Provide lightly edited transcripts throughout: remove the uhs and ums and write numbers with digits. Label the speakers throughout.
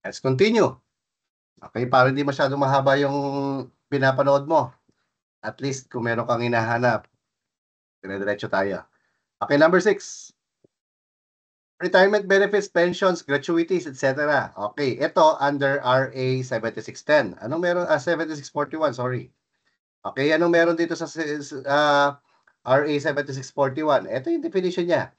Speaker 1: Let's continue. Okay, para hindi masyadong mahaba yung pinapanood mo. At least kung meron kang hinahanap, dire-diretso tayo. Okay, number 6. Retirement benefits, pensions, gratuities, etc. Okay, ito under RA 7610. Anong meron? 7641, sorry. Okay, anong meron dito sa RA 7641? Ito yung definition niya.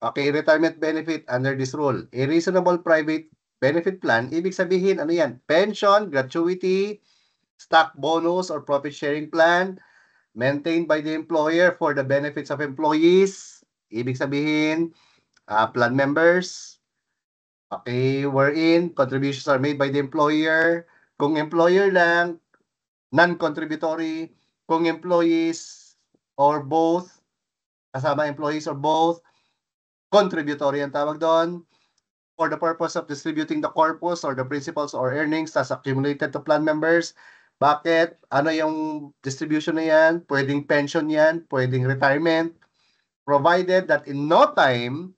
Speaker 1: Okay, retirement benefit under this rule. A reasonable private benefit plan, ibig sabihin, ano yan? Pension, gratuity, stock bonus or profit sharing plan maintained by the employer for the benefits of employees. Ibig sabihin, plan members. Okay, wherein contributions are made by the employer. Kung employer lang, non-contributory. Kung employees or both, kasama employees or both, contributory ang tawag doon. For the purpose of distributing the corpus or the principals or earnings that's accumulated to plan members. Bakit? Ano yung distribution na yan? Pwedeng pension yan, pwedeng retirement. Provided that in no time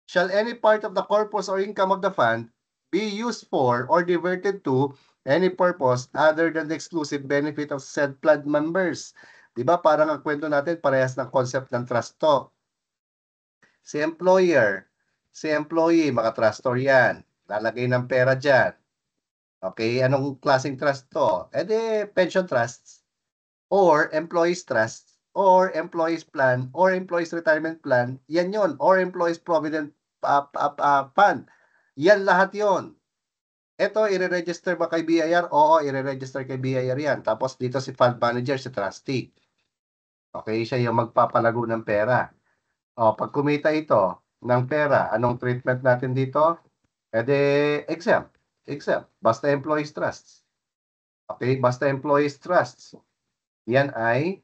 Speaker 1: shall any part of the corpus or income of the fund be used for or diverted to any purpose other than the exclusive benefit of said plan members. Diba? Parang ang kwento natin, parehas ng concept ng trust to. Si employer, si employee, maka-trustor yan. Lalagay ng pera dyan. Okay, anong klaseng trust to? Pension trusts or employees trust or employees plan or employees retirement plan, yan yon, or employees provident fund. Yan lahat yon. Ito, i-register ba kay BIR? Oo, i-register kay BIR yan. Tapos dito si fund manager, si trustee. Okay, siya yung magpapalago ng pera. O, pag kumita ito ng pera, anong treatment natin dito? Exempt. Exempt. Basta employees trusts. Okay, basta employees trusts. Yan ay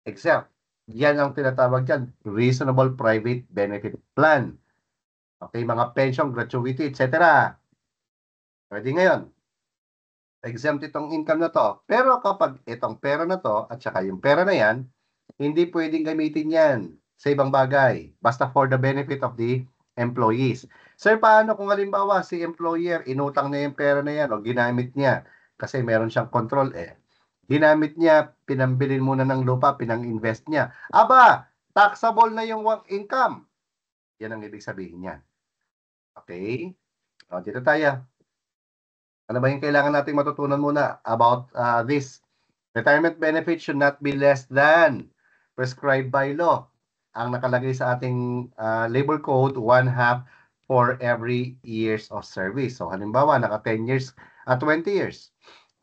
Speaker 1: exempt. Yan ang tinatawag dyan, reasonable private benefit plan. Okay, mga pension, gratuity, etc. Pwede ngayon. Exempt itong income na to. Pero kapag itong pera na to, at saka yung pera na yan, hindi pwedeng gamitin yan sa ibang bagay. Basta for the benefit of the employees. Sir, paano kung halimbawa si employer, inutang na yung pera na yan o ginamit niya kasi meron siyang control ginamit niya, pinambilin muna ng lupa, pinang-invest niya. Aba, taxable na yung income. Yan ang ibig sabihin niya. Okay? O, dito tayo. Ano ba yung kailangan nating matutunan muna about this? Retirement benefit should not be less than prescribed by law. Ang nakalagay sa ating labor code, 1/2 for every years of service. So, halimbawa, naka 10 years, 20 years.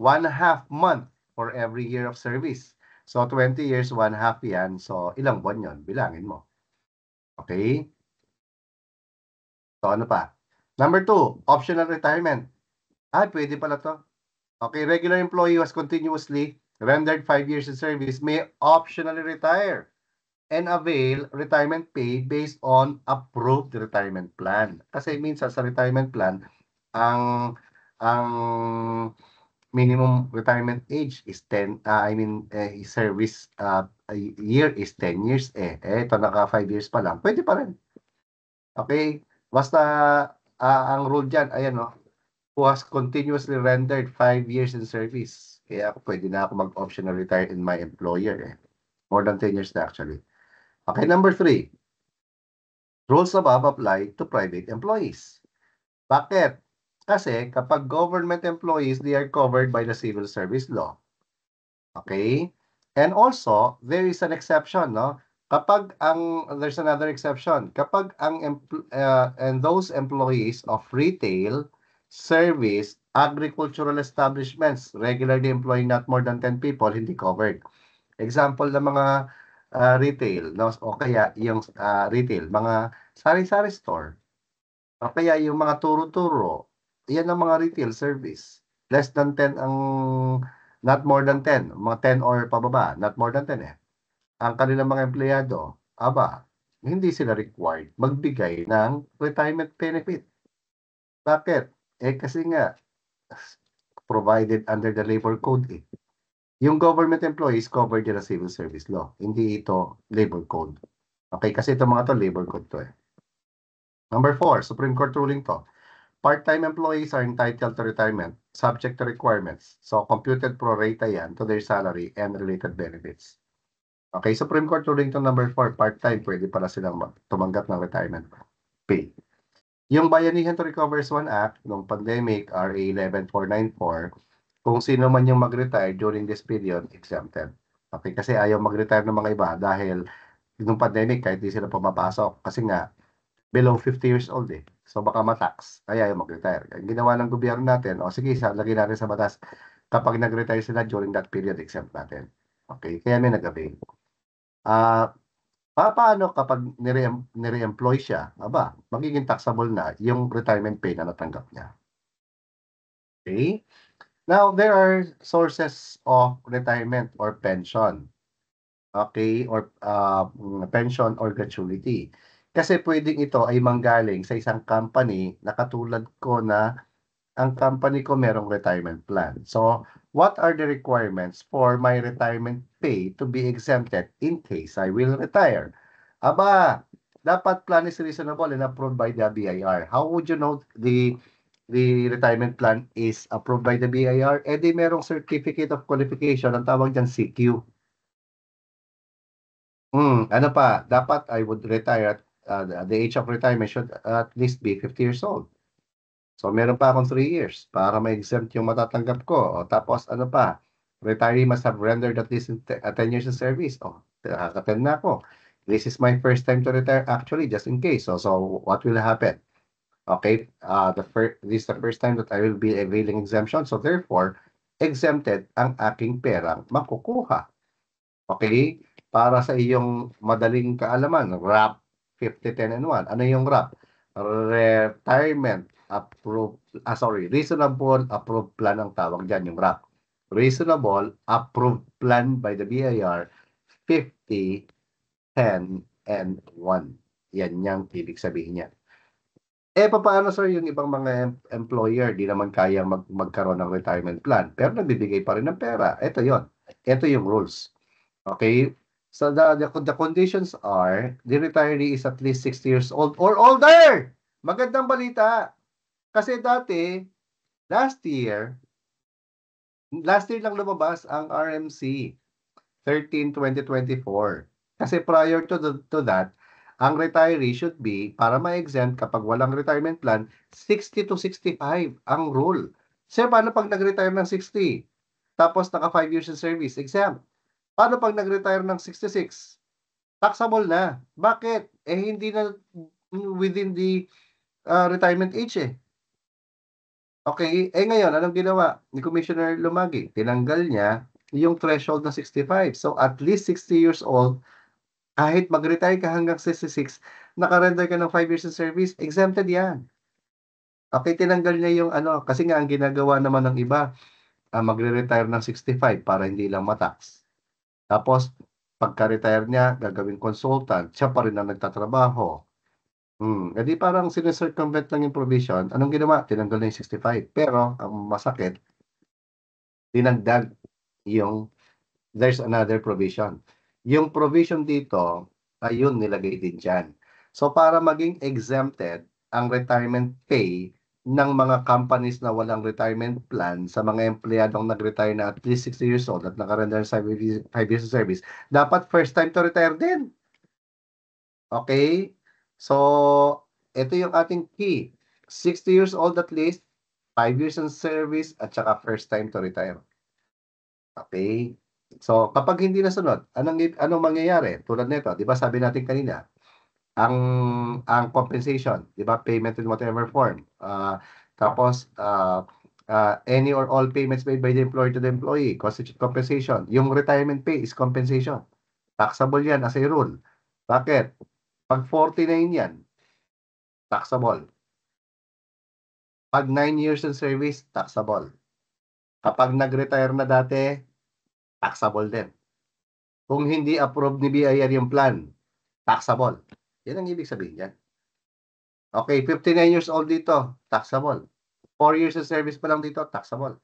Speaker 1: 1/2 month for every year of service. So, 20 years, 1/2 yan. So, ilang buwan yun? Bilangin mo. Okay? So, ano pa? Number 2, optional retirement. Pwede pala to. Okay, regular employee was continuously rendered 5 years in service may optionally retire and avail retirement pay based on approved retirement plan. Kasi minsan sa retirement plan, ang minimum retirement age is 10, service year is 10 years ito naka 5 years pa lang. Pwede pa rin. Okay? Basta ang rule diyan, ayan no, who has continuously rendered 5 years in service. Kaya pwede na ako mag-optional retire in my employer More than 10 years na actually. Okay, number 3. Rules above apply to private employees. Bakit? Kasi kapag government employees, they are covered by the civil service law. Okay? And also, there is an exception, no? There's another exception. Kapag and those employees of retail, service, agricultural establishments, regularly employing not more than 10 people, hindi covered. Example ng mga retail, no? O kaya yung retail, mga sari-sari store. O kaya yung mga turo-turo, yan ang mga retail service. Less than 10 ang, not more than 10, mga 10 or pababa, not more than 10 Ang kanilang mga empleyado, hindi sila required magbigay ng retirement benefit. Bakit? Kasi nga, provided under the labor code Yung government employees covered in the civil service law. Hindi ito labor code. Okay, kasi itong mga to labor code to Number 4, Supreme Court ruling to. part-time employees are entitled to retirement subject to requirements. So, computed pro rata yan to their salary and related benefits. Okay, Supreme Court ruling to number 4, part-time, pwede pala silang tumanggap ng retirement pay. Yung Bayanihan to Recover One Act, nung pandemic, RA 11494, kung sino man yung mag-retire during this period, exempted. Okay, kasi ayaw mag-retire ng mga iba dahil nung pandemic, kahit di sila pumapasok. Kasi nga, below 50 years old eh. So baka matax, kaya ayaw mag-retire. Ang ginawa ng gobyerno natin, o sige, lagyan natin sa batas, kapag nag-retire sila during that period, exempt natin. Okay, kaya may nag-avail. Paano kapag nire-employ siya? Aba, magiging taxable na yung retirement pay na natanggap niya. Okay? Now, there are sources of retirement or pension. Okay? Or pension or gratuity. Kasi pwedeng ito ay manggaling sa isang company na katulad ko na ang company ko merong retirement plan. So, what are the requirements for my retirement pay to be exempted in case I will retire? Aba, dapat plan is reasonable and approved by the BIR. How would you know the retirement plan is approved by the BIR? Eh di merong certificate of qualification, ang tawag dyan CQ. Ano pa, dapat I would retire at the age of retirement should at least be 50 years old. So, meron pa akong 3 years para ma-exempt yung matatanggap ko. O, tapos ano pa, retiree must have rendered at least 10 years of service. O, nakaka-10 na ako. This is my first time to retire actually, just in case. So what will happen? Okay, this is the first time that I will be availing exemption. So therefore, exempted ang aking perang makukuha. Okay? Para sa iyong madaling kaalaman, RAP 5010 and 1. Ano yung RAP? Retirement Reasonable Approved Plan ang tawag dyan, yung RAP. Reasonable Approved Plan by the BIR 50, 10, and 1. Yan yung ibig sabihin niya. Paano sir yung ibang mga employer, di naman kaya magkaroon ng retirement plan, pero nagbibigay pa rin ng pera. Ito yon. Ito yung rules. Okay? So the conditions are, the retiree is at least 60 years old or older. Magandang balita. Kasi dati, last year lang lumabas ang RMC 13/2024. Kasi prior to that, ang retiree should be, para ma-exempt kapag walang retirement plan, 60 to 65 ang rule. Sir, paano pag nag-retire ng 60? Tapos naka 5 years in service, exempt. Paano pag nag-retire ng 66? Taxable na. Bakit? Hindi na within the retirement age eh. Okay, ngayon, anong ginawa ni Commissioner Lumagi? Tinanggal niya yung threshold na 65. So, at least 60 years old, kahit mag-retire ka hanggang 66, naka-render ka ng 5 years of service, exempted yan. Okay, tinanggal niya yung ano, kasi nga ang ginagawa naman ng iba, magre-retire ng 65 para hindi lang matax. Tapos, pagka-retire niya, gagawing consultant, siya pa rin ang nagtatrabaho. Edi parang sinicircumvent lang yung provision. Anong ginawa? Tinanggal na yung 65. Pero, ang masakit, dinagdag yung there's another provision. Yung provision dito, ayun, nilagay din dyan. So, para maging exempted ang retirement pay ng mga companies na walang retirement plan sa mga empleyadong nag-retire na at least 60 years old at nakarender sa 5 years of service, dapat first time to retire din. Okay? So, ito yung ating key. 60 years old at least, 5 years in service, at saka first time to retire. Okay? So, kapag hindi nasunod, anong mangyayari? Tulad nito, 'di ba sabi natin kanina, ang compensation, 'di ba, payment in whatever form. Tapos any or all payments made by the employer to the employee constitute compensation. Yung retirement pay is compensation. Taxable 'yan as a rule. Bakit? Pag 49 'yan, taxable. Pag 9 years in service, taxable. Kapag nag-retire na dati, taxable din. Kung hindi approved ni BIR yung plan, taxable. Yan ang ibig sabihin niyan. Okay, 59 years old dito, taxable. 4 years of service pa lang dito, taxable.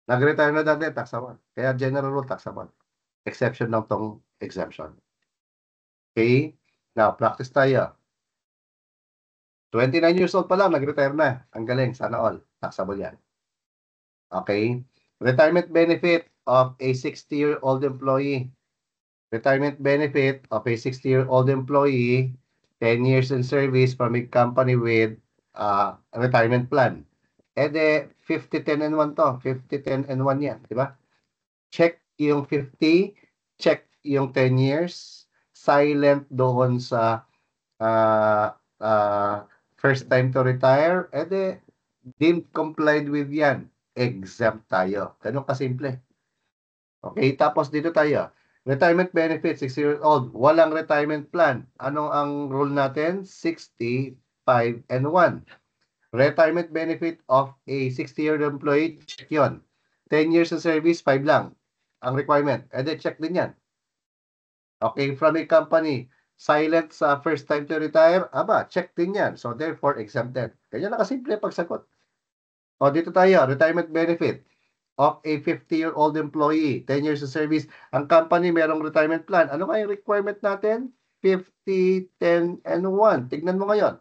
Speaker 1: Nag-retire na dati, taxable. Kaya general rule, taxable. Exception lang tong exemption. Okay? Now, practice tayo. 29 years old pa lang, nag-retire na. Ang galing, sana all. Taxable yan. Okay? Retirement benefit of a 60-year-old employee. Retirement benefit of a 60-year-old employee, 10 years in service from a company with retirement plan. Eh de, 50, 10, and 1 to. 50, 10, and 1 yan. Di ba? Check yung 50, check yung 10 years, silent doon sa first time to retire, eh de, didn't complied with yan. Exempt tayo. Ganun kasimple. Okay, tapos dito tayo. Retirement benefit, 60 years old. Walang retirement plan. Anong ang rule natin? 60, 5, and 1. Retirement benefit of a 60-year employee, check yun. 10 years of service, 5 lang. Ang requirement. And then check din yan. Okay, from a company, silent sa first time to retire, aba, check din yan. So therefore, exempted. Ganyan na kasimple pagsagot. O dito tayo, retirement benefit of a 50-year-old employee, 10 years of service. Ang company merong retirement plan. Ano nga yung requirement natin? 50, 10, and 1. Tignan mo ngayon.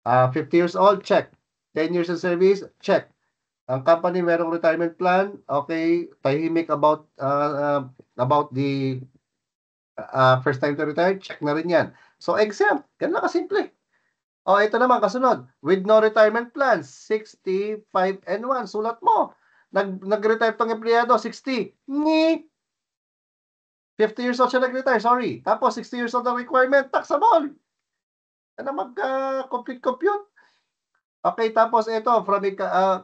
Speaker 1: 50 years old, check. 10 years of service, check. Ang company merong retirement plan, okay, tahimik about the first time to retire, check na rin yan. So, exempt. Ganun lang kasimple. O, ito naman, kasunod. With no retirement plan, 60, 5, and 1. Sulat mo. Nag-retire tong empleyado, 60. Ni 50 years old siya nag-retire, sorry. Tapos, 60 years old ang requirement, taxable. Ano mag-complete compute? Okay, tapos ito, from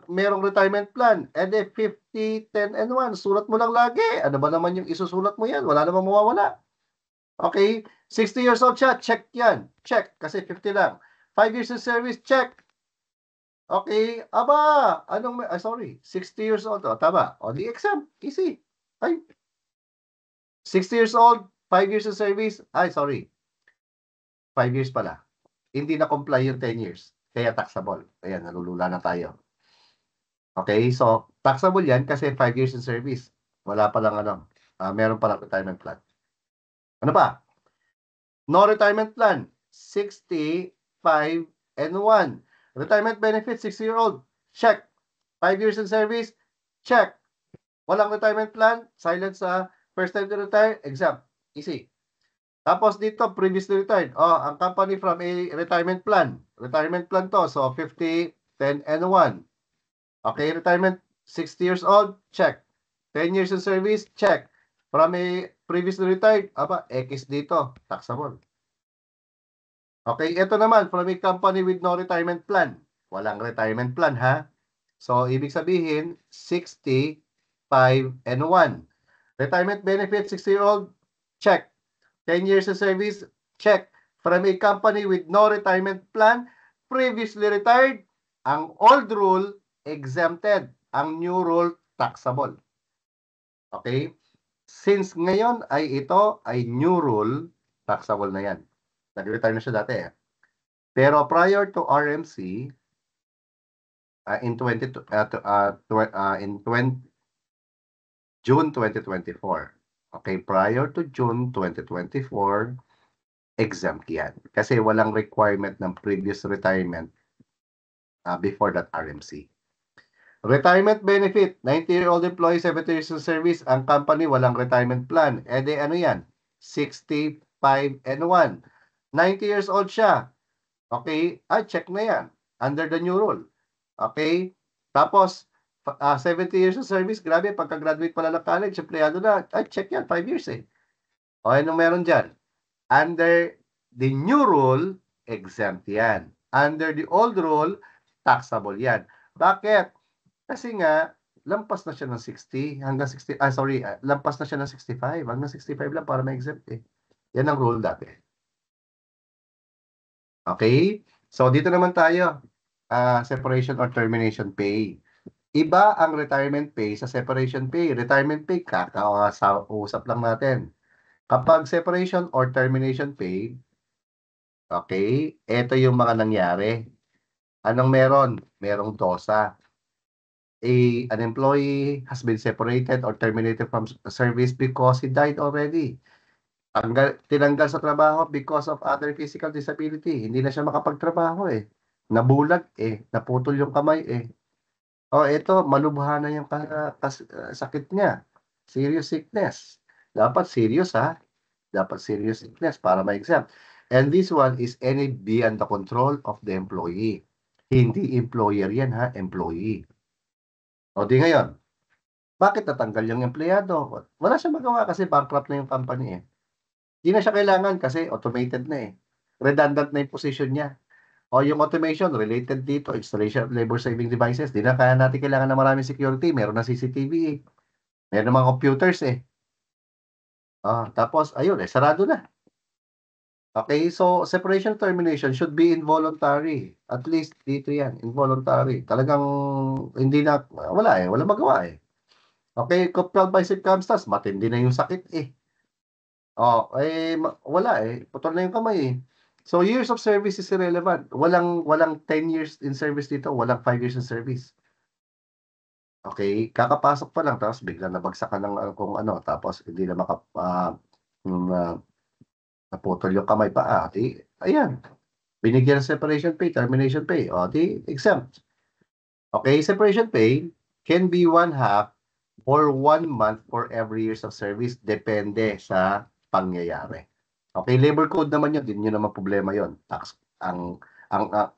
Speaker 1: merong retirement plan. And then 50, 10, and 1. Sulat mo lang lagi. Ano ba naman yung isusulat mo yan? Wala namang mawawala. Okay, 60 years old siya, check yan. Check, kasi 50 lang. 5 years of service, check. Okay, aba, sorry, 60 years old. O, tama. O, di exempt. Easy. Ay, 60 years old, 5 years of service. Ay, sorry. 5 years pala. Hindi na comply yung 10 years. Kaya taxable. Ayan, nalulula na tayo. Okay, so taxable yan kasi 5 years in service. Wala pa lang meron pa lang retirement plan. Ano pa? No retirement plan. 60, 5, and 1. Retirement benefit, 60-year-old. Check. 5 years in service. Check. Walang retirement plan. Silent sa first time to retire. Exempt. Easy. Tapos dito, previously retired. Oh, ang company from a retirement plan. Retirement plan to. So, 50, 10, and 1. Okay, retirement, 60 years old. Check. 10 years in service. Check. From a previously retired. Aba, X dito. Taxable. Okay, ito naman, from a company with no retirement plan. Walang retirement plan, ha? So, ibig sabihin, 60, 5, and 1. Retirement benefit, 60-year-old, check. 10 years of service, check. From a company with no retirement plan, previously retired, ang old rule, exempted. Ang new rule, taxable. Okay? Since ngayon ito ay new rule, taxable na yan. Nag-retire na siya dati eh. Pero prior to RMC, June 2024. Okay, prior to June 2024, exempt yan. Kasi walang requirement ng previous retirement before that RMC. Retirement benefit, 90-year-old employee, 70 years of service, ang company walang retirement plan. Eh di ano yan? 65 and 1. 90 years old siya. Okay, check na yan. Under the new rule. Okay, tapos 70 years of service, grabe, pagka-graduate pala ng college, empleyado na, check yan, 5 years eh. O, anong meron dyan? Under the new rule, exempt yan. Under the old rule, taxable yan. Bakit? Kasi nga, lampas na siya ng 60, hanggang 60, lampas na siya ng 65, hanggang 65 lang para ma-exempt eh. Yan ang rule dati. Okay? So, dito naman tayo, separation or termination pay. Iba ang retirement pay sa separation pay. Retirement pay, kakausap lang natin. Kapag separation or termination pay, okay, ito yung mga nangyari. Anong meron? Merong DOSA. An employee has been separated or terminated from service because he died already. Tinanggal sa trabaho because of other physical disability. Hindi na siya makapagtrabaho eh. nabulag naputol yung kamay ito, malubha na yung sakit niya. Serious sickness. Dapat serious ha. Dapat serious sickness para ma-exempt. And this one is any beyond the control of the employee. Hindi employer yan ha, employee. O di ngayon, bakit natanggal yung empleyado? Wala siya magawa kasi bankrupt na yung company Hindi na siya kailangan kasi automated na Redundant na yung position niya. O yung automation related dito, installation of labor-saving devices. Di na kaya natin kailangan ng maraming security. Meron na CCTV Meron na mga computers tapos, ayun sarado na. Okay, so separation termination should be involuntary. At least dito yan, involuntary. Talagang wala magawa Okay, compelled by circumstance, matindi na yung sakit wala putol na yung kamay So years of service is irrelevant. Walang 10 years in service dito, walang 5 years in service. Okay, kakapasok pa lang tapos biglang nabagsakan ng kung ano, tapos hindi na naputol yung kamay pa. Ayan. Binigyan ng separation pay, termination pay. Exempt. Okay, separation pay can be 1/2 or 1 month for every years of service. Depende sa pangyayari. Okay, labor code naman yun. Hindi nyo naman problema yun. Tax. Ang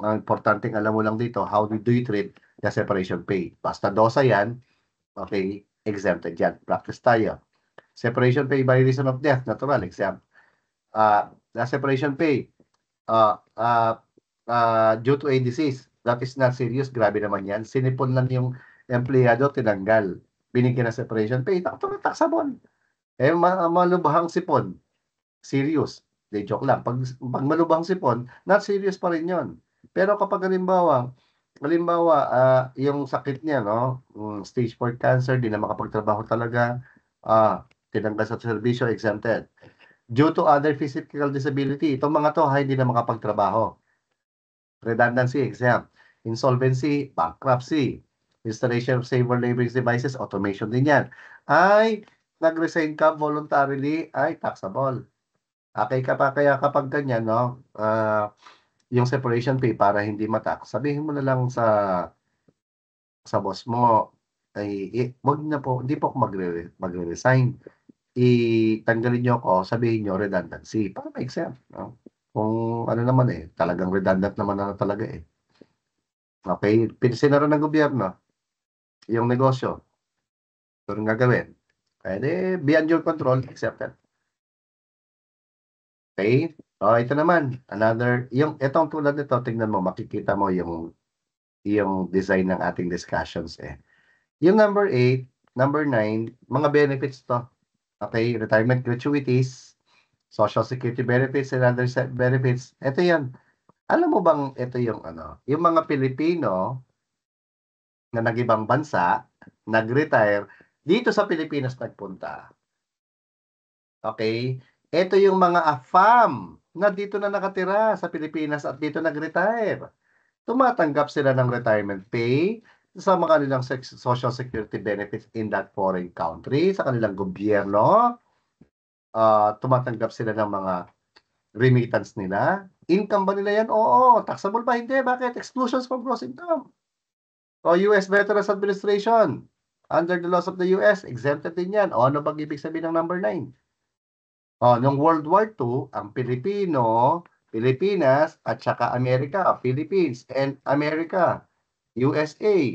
Speaker 1: importanteng alam mo lang dito, how do you treat the separation pay? Basta dosa yan, okay, exempted yan. Practice tayo. Separation pay by reason of death, natural, exempt. The separation pay due to a disease, that is not serious, grabe naman yan. Sinipon lang yung empleyado, tinanggal. Binigyan ng separation pay, taxable. Malubhang sipon, serious. De joke lang. Pag malubhang sipon, not serious pa rin yun. Pero kapag halimbawa, yung sakit niya, no? Stage 4 cancer, di na makapagtrabaho talaga, tinanggal sa serbisyo, exempted. Due to other physical disability, itong mga to, hindi na makapagtrabaho. Redundancy, exempt. Insolvency, bankruptcy. Installation of safer labor devices, automation din yan. Nag-resign ka voluntarily, taxable. Kaya kapag ganyan, no, yung separation pay para hindi matax, sabihin mo na lang sa boss mo, wag na po, hindi po ako magre-resign. Tanggalin nyo ako, sabihin nyo redundancy para ma-exempt. No? Kung ano naman talagang redundant naman na talaga Okay, sinara ng gobyerno yung negosyo. Ito rin gagawin. Beyond your control, accepted. Okay? Ito naman, itong tulad nito, tingnan mo, makikita mo yung design ng ating discussions Yung number 8, number 9, mga benefits to. Okay, retirement gratuities, social security benefits, and other benefits. Ito yan. Alam mo bang ito yung yung mga Pilipino na nag-ibang bansa, nag-retire, dito sa Pilipinas nagpunta. Okay? Ito yung mga AFAM na dito na nakatira sa Pilipinas at dito nag-retire. Tumatanggap sila ng retirement pay sa mga kanilang social security benefits in that foreign country, sa kanilang gobyerno. Tumatanggap sila ng mga remittance nila. Income ba nila yan? Oo. Taxable ba? Hindi. Bakit? Exclusions from gross income. US Veterans Administration. Under the laws of the US, exempted din yan. Ano bang ibig sabihin ng number 9? Nung World War II, ang Pilipinas, at saka Amerika, Philippines, and America, USA,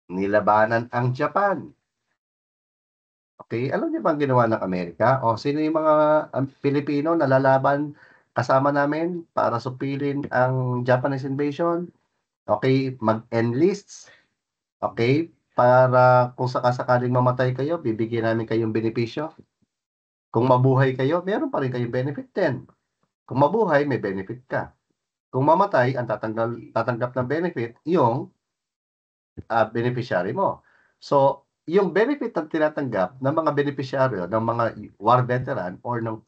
Speaker 1: nilabanan ang Japan. Okay, alam niyo ba ang ginawa ng Amerika? Sino yung mga Pilipino na lalaban kasama namin para supilin ang Japanese invasion? Okay, mag-enlist. Okay, para kung sakasakaling mamatay kayo, bibigyan namin kayong benepisyo. Kung mabuhay kayo, meron pa rin kayong benefit din. Kung mabuhay, may benefit ka. Kung mamatay, ang tatanggap ng benefit, yung beneficiary mo. So, yung benefit na tinatanggap ng mga beneficiaryo, ng mga war veteran or ng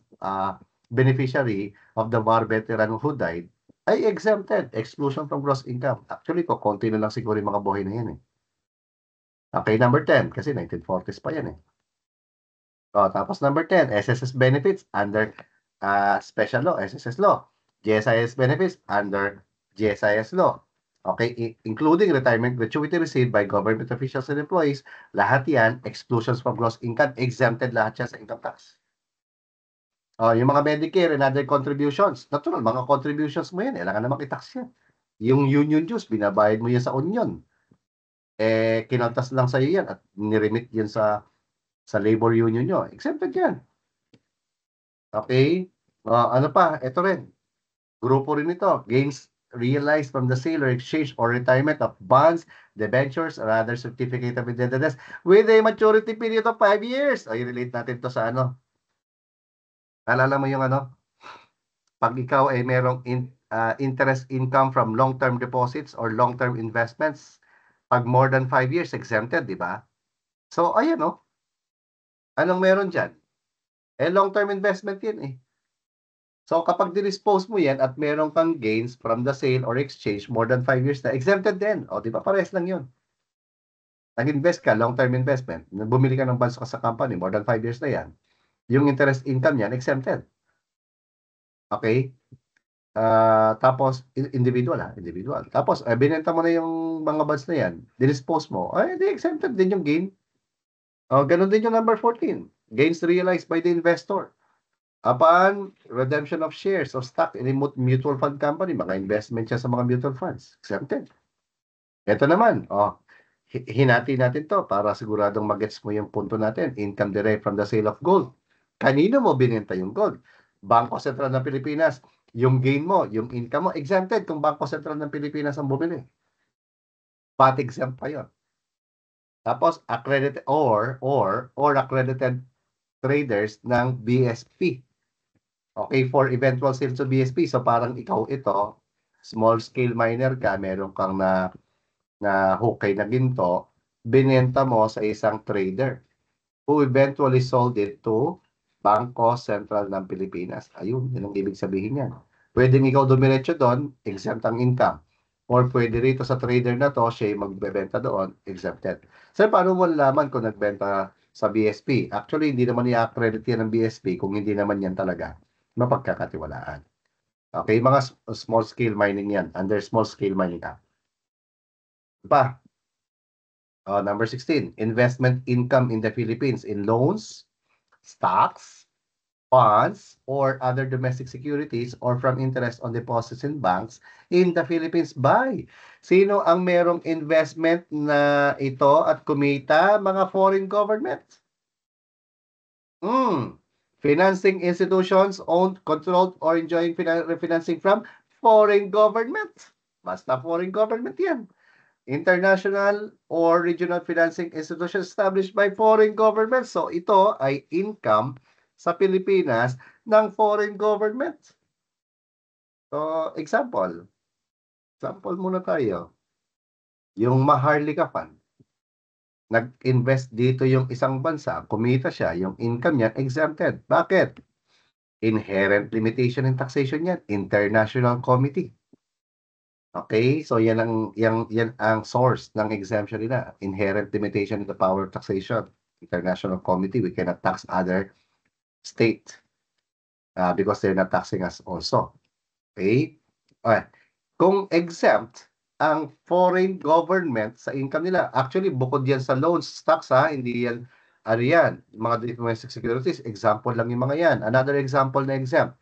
Speaker 1: beneficiary of the war veteran who died, ay exempted. Exclusion from gross income. Actually, konti na lang siguro yung mga buhay na yan Okay, number 10, kasi 1940s pa yan tapos number 10, SSS benefits under special law, SSS law. GSIS benefits under GSIS law. Okay, including retirement gratuity received by government officials and employees, lahat yan, exclusions from gross income, exempted lahat yan sa income tax. Yung mga Medicare and other contributions, natural, mga contributions mo yan, kailangan naman i-tax yan. Yung union dues, binabayad mo yan sa union. Kinaltas lang sa'yo yan at niremit yan sa labor union nyo. Exempted yan. Okay? Ano pa? Ito rin. Grupo rin ito. Gains realized from the sale or exchange or retirement of bonds, debentures, or other certificate of indebtedness with a maturity period of 5 years. I-relate natin to sa ano. Alala mo yung ano? Pag ikaw ay merong interest income from long-term deposits or long-term investments, pag more than 5 years, exempted, di ba? So, ayan o. Anong meron dyan? Long-term investment yan eh. So, kapag dinispose mo yan at meron kang gains from the sale or exchange more than 5 years na, exempted din. O, di ba? Pares lang yun. Nag-invest ka, long-term investment. Bumili ka ng bonds sa company, more than 5 years na yan. Yung interest income yan, exempted. Okay? Tapos, individual. Tapos, binenta mo na yung mga bonds na yan, dinispose mo, di exempted din yung gain. Ganun din yung number 14. Gains realized by the investor upon redemption of shares of stock in a mutual fund company, mga investment siya sa mga mutual funds, exempted. Ito naman, hinati natin to para siguradong magets mo yung punto natin. Income derived from the sale of gold. Kanino mo binenta yung gold? Bangko Sentral ng Pilipinas. Yung gain mo, yung income mo, exempted kung Bangko Sentral ng Pilipinas ang bumili. VAT exempt pa yun. Tapos, accredited or accredited traders ng BSP. Okay, for eventual sales to BSP. So, parang ikaw ito, small scale miner ka, meron kang na hukay na ginto, binenta mo sa isang trader who eventually sold it to Bangko Sentral ng Pilipinas. Ayun, yun ang ibig sabihin yan. Pwedeng ikaw dumiretso doon, exempt ang income. Or pwede rito sa trader na to, siya magbebenta doon, exempted. So, paano mo nalaman kung nagbenta sa BSP? Actually, hindi naman i-accredit yan ng BSP kung hindi naman yan talaga mapagkakatiwalaan. Okay, mga small scale mining yan, under small scale mining act. Pa, number 16, investment income in the Philippines in loans, stocks, bonds, or other domestic securities or from interest on deposits in banks in the Philippines by. Sino ang merong investment na ito at kumita? Mga foreign governments. Financing institutions owned, controlled, or enjoying financing from foreign governments. Basta foreign government yan. International or regional financing institutions established by foreign governments. So, ito ay income sa Pilipinas ng foreign government. So, example muna tayo. Yung Maharlika Fund. Nag-invest dito yung isang bansa, kumita siya, yung income niya exempted. Bakit? Inherent limitation in taxation yan, International Committee. Okay, so yan ang source ng exemption nila, inherent limitation in the power of taxation. International Committee, we cannot tax other state because they're not taxing us also. Okay? Kung exempt ang foreign government sa income nila, actually bukod yan sa loans, stocks hindi yan, mga domestic securities, example lang yung mga yan. Another example na exempt.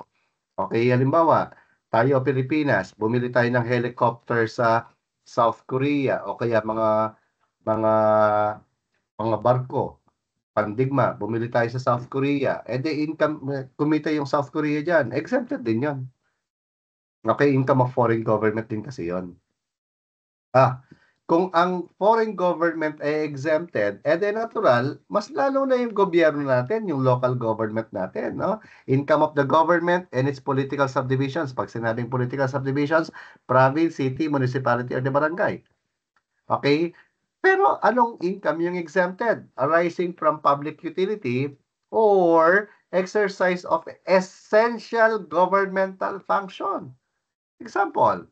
Speaker 1: Okay, halimbawa, tayo Pilipinas, bumili tayo ng helicopter sa South Korea o kaya mga barko, pandigma, bumili tayo sa South Korea. Income, kumita yung South Korea dyan, exempted din yon. Okay, income of foreign government din kasi yon. Kung ang foreign government ay exempted, natural, mas lalo na yung gobyerno natin, yung local government natin, no? Income of the government and its political subdivisions. Pag sinabing political subdivisions, province, city, municipality, or the barangay. Okay? Pero anong income yung exempted? Arising from public utility or exercise of essential governmental function. Example,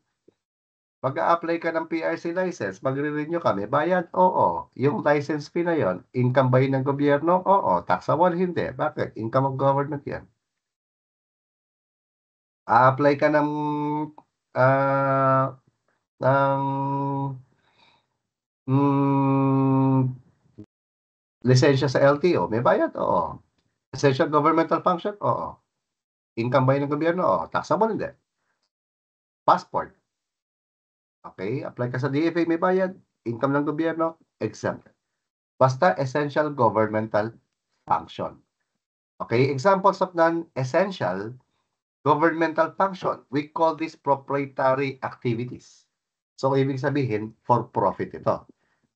Speaker 1: mag-a-apply ka ng PRC license, magre-renew kami, bayad? Oo. Yung license fee na yon, income ba yun ng gobyerno? Oo. Taxable? Hindi. Bakit? Income of government yan. A-apply ka ng Lisensya sa LTO, may bayad? Oo. Essential governmental function? Oo. Income ba yun ng gobyerno? Oo. Taxable hindi. Passport. Okay, apply ka sa DFA, may bayad. Income ng gobyerno, exempt. Basta essential governmental function. Okay, examples of non-essential governmental function. We call this proprietary activities. So, ibig sabihin, for profit ito.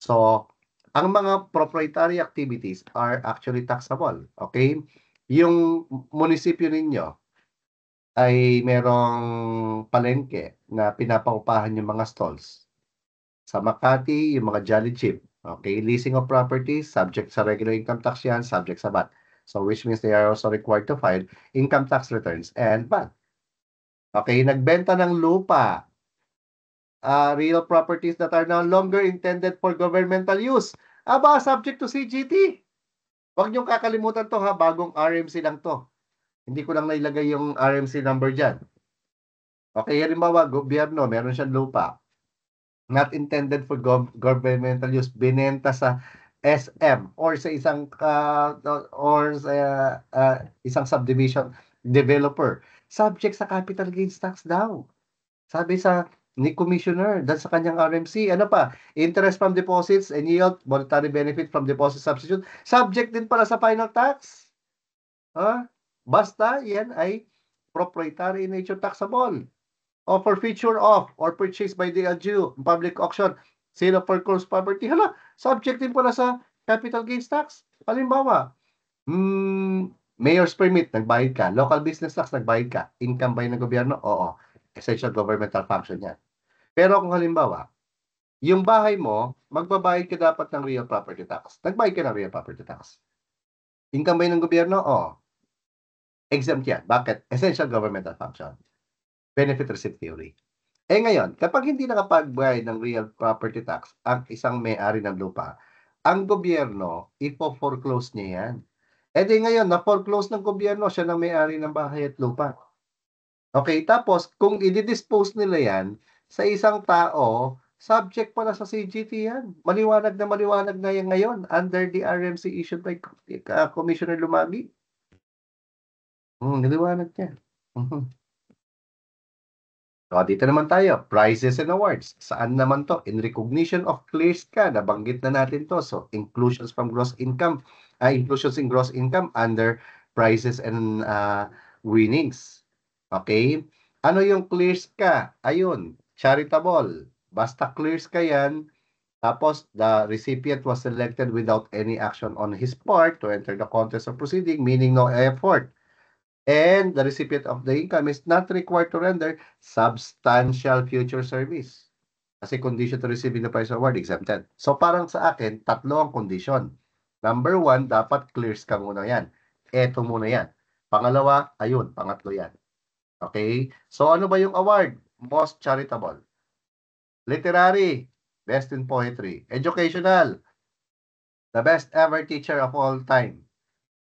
Speaker 1: So, ang mga proprietary activities are actually taxable. Okay? Yung munisipyo ninyo ay merong palengke na pinapaupahan yung mga stalls. Sa Makati, yung mga Jolly Chip. Okay? Leasing of properties, subject sa regular income tax yan, subject sa VAT. So, which means they are also required to file income tax returns and VAT. Okay? Nagbenta ng lupa, real properties that are no longer intended for governmental use. Aba, subject to CGT. Huwag niyong kakalimutan to ha, bagong RMC lang to. Hindi ko lang nailagay yung RMC number dyan. Okay, halimbawa, gobyerno, meron siyang lupa. Not intended for governmental use. Binenta sa SM or sa isang isang subdivision developer. Subject sa capital gains tax daw. Sabi ni Commissioner, dahil sa kanyang RMC, ano pa, interest from deposits and yield, monetary benefit from deposit substitute, subject din pala sa final tax. Basta yan ay proprietary in nature taxable. O forfeiture of or purchase by the LGU, public auction, sale of foreclosed property, subject din pala sa capital gains tax. Halimbawa, mayor's permit, nagbayad ka. Local business tax, nagbayad ka. Income ba yun ng gobyerno? Oo. Essential governmental function yan. Pero kung halimbawa, yung bahay mo, magbabayad ka dapat ng real property tax. Nagbayad ka ng real property tax. Income ba yun ng gobyerno? Oo. Exempt yan. Bakit? Essential governmental function. Benefit receipt theory. Ngayon, kapag hindi nakapagbayad ng real property tax ang isang may-ari ng lupa, ang gobyerno, ipo-foreclose niya yan. Di ngayon, na-foreclose ng gobyerno, siya na may-ari ng bahay at lupa. Okay, tapos kung i-dispose nila yan sa isang tao, subject pala sa CGT yan. Maliwanag na yan ngayon under the RMC issued by Commissioner Lumagi. Niliwanag niya. So, dito naman tayo, prizes and awards. Saan naman to? In recognition of ClearSka, nabanggit na natin to. So, inclusions from gross income, inclusions in gross income under prizes and winnings. Okay? Ano yung ClearSka? Ayun, charitable. Basta ClearSka yan, tapos the recipient was selected without any action on his part to enter the contest or proceeding, meaning no effort. And the recipient of the income is not required to render substantial future service. Kasi condition to receiving the prize award, exempted. So parang sa akin, tatlo ang condition. Number 1, dapat clears ka muna yan. Eto muna yan. Pangalawa, ayun, pangatlo yan. Okay? So ano ba yung award? Most charitable. Literary, best in poetry. Educational, the best ever teacher of all time.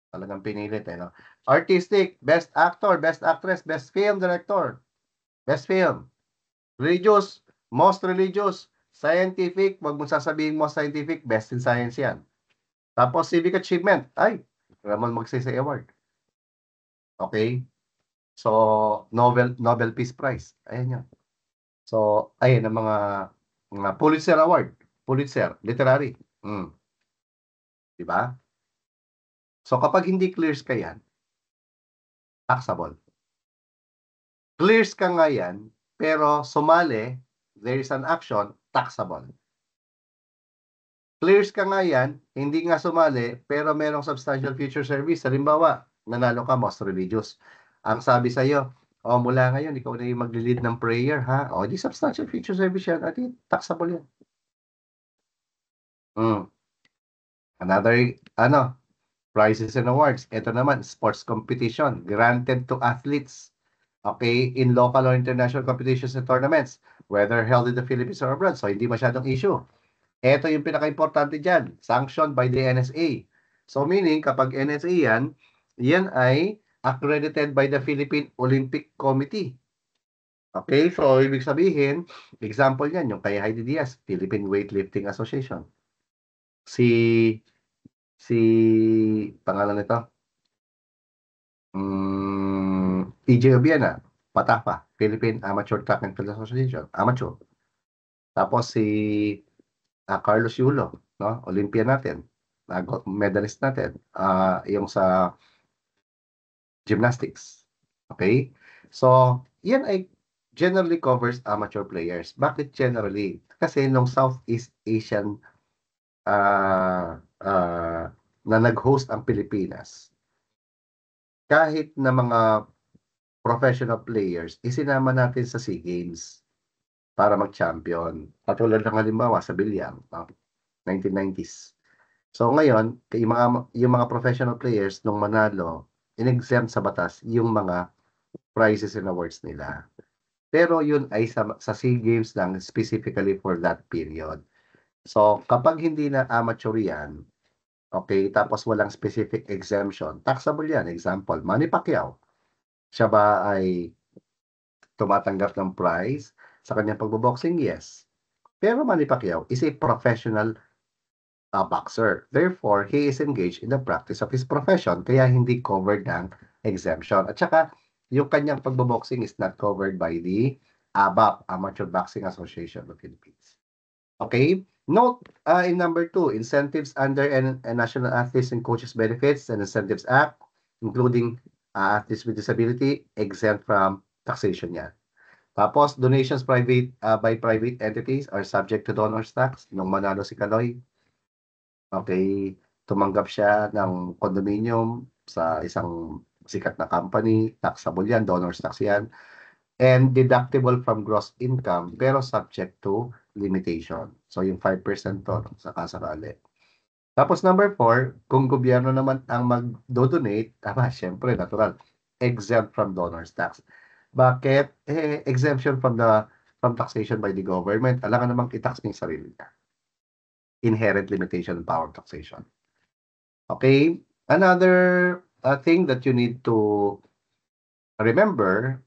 Speaker 1: Talagang pinilit no? Artistic, best actor, best actress, best film director, best film. Religious, most religious. Scientific, wag mong sasabihin mo scientific, best in science yan. Tapos civic achievement, ay, naman magsisay award. Okay? So, Nobel Peace Prize. Ayan yan. So, ayun ang mga Pulitzer Award. Pulitzer, literary. Diba? So, kapag hindi clears ka yan, taxable. Clears ka nga yan, pero sumali, there is an action, taxable. Clears ka nga yan, hindi nga sumali, pero merong substantial future service. Halimbawa, nanalo ka, most religious. Ang sabi sa'yo, mula ngayon, ikaw na yung mag-lead ng prayer, ha? Di substantial future service yan. At taxable yan. Another, prizes and awards. Ito naman, sports competition granted to athletes. Okay, in local or international competitions and tournaments, whether held in the Philippines or abroad. So, hindi masyadong issue. Ito yung pinaka-importante dyan, sanctioned by the NSA. So, meaning, kapag NSA yan ay accredited by the Philippine Olympic Committee. Okay, so, ibig sabihin, example yan, yung kay Heidi Diaz, Philippine Weightlifting Association. Si Si, pangalan nito, PJ Obiena, PATAFA, Philippine Amateur Track and Field Association, amateur. Tapos si Carlos Yulo, no? Olympian natin, gold medalist natin, yung sa gymnastics. Okay? So, yan ay generally covers amateur players. Bakit generally? Kasi nung Southeast Asian na nag-host ang Pilipinas, kahit na mga professional players, isinama natin sa SEA Games para mag-champion. Katulad ng halimbawa sa Bilyang, no? 1990s. So ngayon, yung mga professional players nung manalo, in-exempt sa batas yung mga prizes and awards nila. Pero yun ay sa SEA Games lang specifically for that period. So kapag hindi na amateur yan, okay, tapos walang specific exemption, taxable yan. Example, Manny Pacquiao. Siya ba ay tumatanggap ng prize sa kanyang pagboboxing? Yes. Pero Manny Pacquiao is a professional boxer. Therefore, he is engaged in the practice of his profession, kaya hindi covered ng exemption. At saka, yung kanyang pagboboxing is not covered by the ABAP, Amateur Boxing Association of the Philippines. Okay? Note in number 2, incentives under a National Athletes and Coaches Benefits and Incentives Act, including athletes with disability, exempt from taxation yan. Tapos, donations by private entities are subject to donors tax. Nung manalo si Kaloy, okay, tumanggap siya ng condominium sa isang sikat na company, taxable yan, donors tax yan, and deductible from gross income, pero subject to limitation. So, yung 5% to, sakasakali. Tapos number 4, kung gobyerno naman ang mag-donate, syempre, natural, exempt from donors tax. Bakit? Exemption from taxation by the government. Alam ka namang i-tax mo yung sarili niya. Inherent limitation of power of taxation. Okay? Another thing that you need to remember,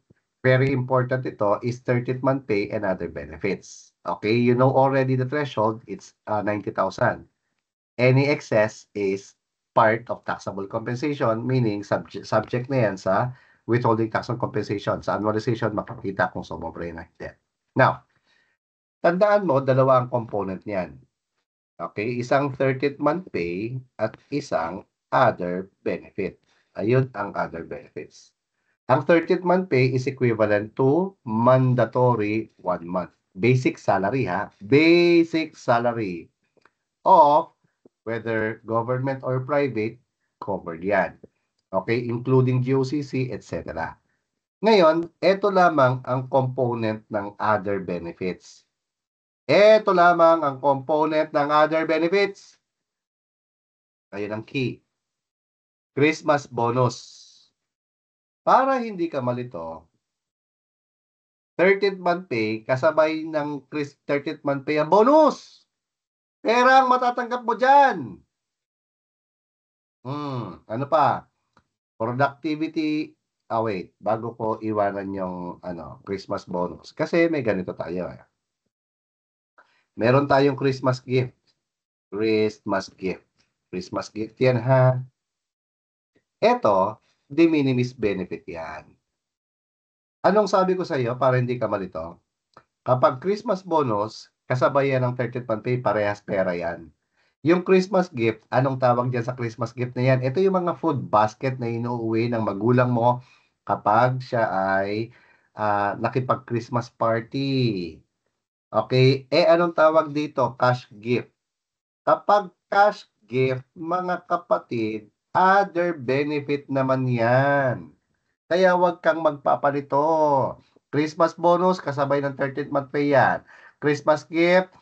Speaker 1: very important ito, is 30th month pay and other benefits. Okay? You know already the threshold, it's 90,000. Any excess is part of taxable compensation, meaning subject na yan sa withholding tax on compensation. Sa annualization, makikita kung sumobra na hindi. Now, tandaan mo, dalawa ang component niyan. Okay, isang 30th month pay at isang other benefit. Ayun ang other benefits. Ang 30th month pay is equivalent to mandatory 1 month. Basic salary ha. Basic salary of whether government or private, covered yan. Okay, including GOCC, etc. Ngayon, ito lamang ang component ng other benefits. Ito lamang ang component ng other benefits. Ayun ang key. Christmas bonus. Para hindi ka malito, 30th month pay, kasabay ng 30th month pay ang bonus. Pera ang matatanggap mo dyan. Ano pa? Productivity, wait, bago ko iwanan yung Christmas bonus. Kasi may ganito tayo. Meron tayong Christmas gift. Christmas gift. Christmas gift yan ha. Ito, de minimis benefit yan. Anong sabi ko sa iyo para hindi ka malito? Kapag Christmas bonus, kasabay yan ng 30th month pay, parehas pera yan. Yung Christmas gift, anong tawag dyan sa Christmas gift na yan? Ito yung mga food basket na inuuwi ng magulang mo kapag siya ay nakipag-Christmas party. Okay? Anong tawag dito? Cash gift. Kapag cash gift, mga kapatid, other benefit naman yan. Kaya huwag kang magpapalito. Christmas bonus, kasabay ng 30th month pay yan. Christmas gift,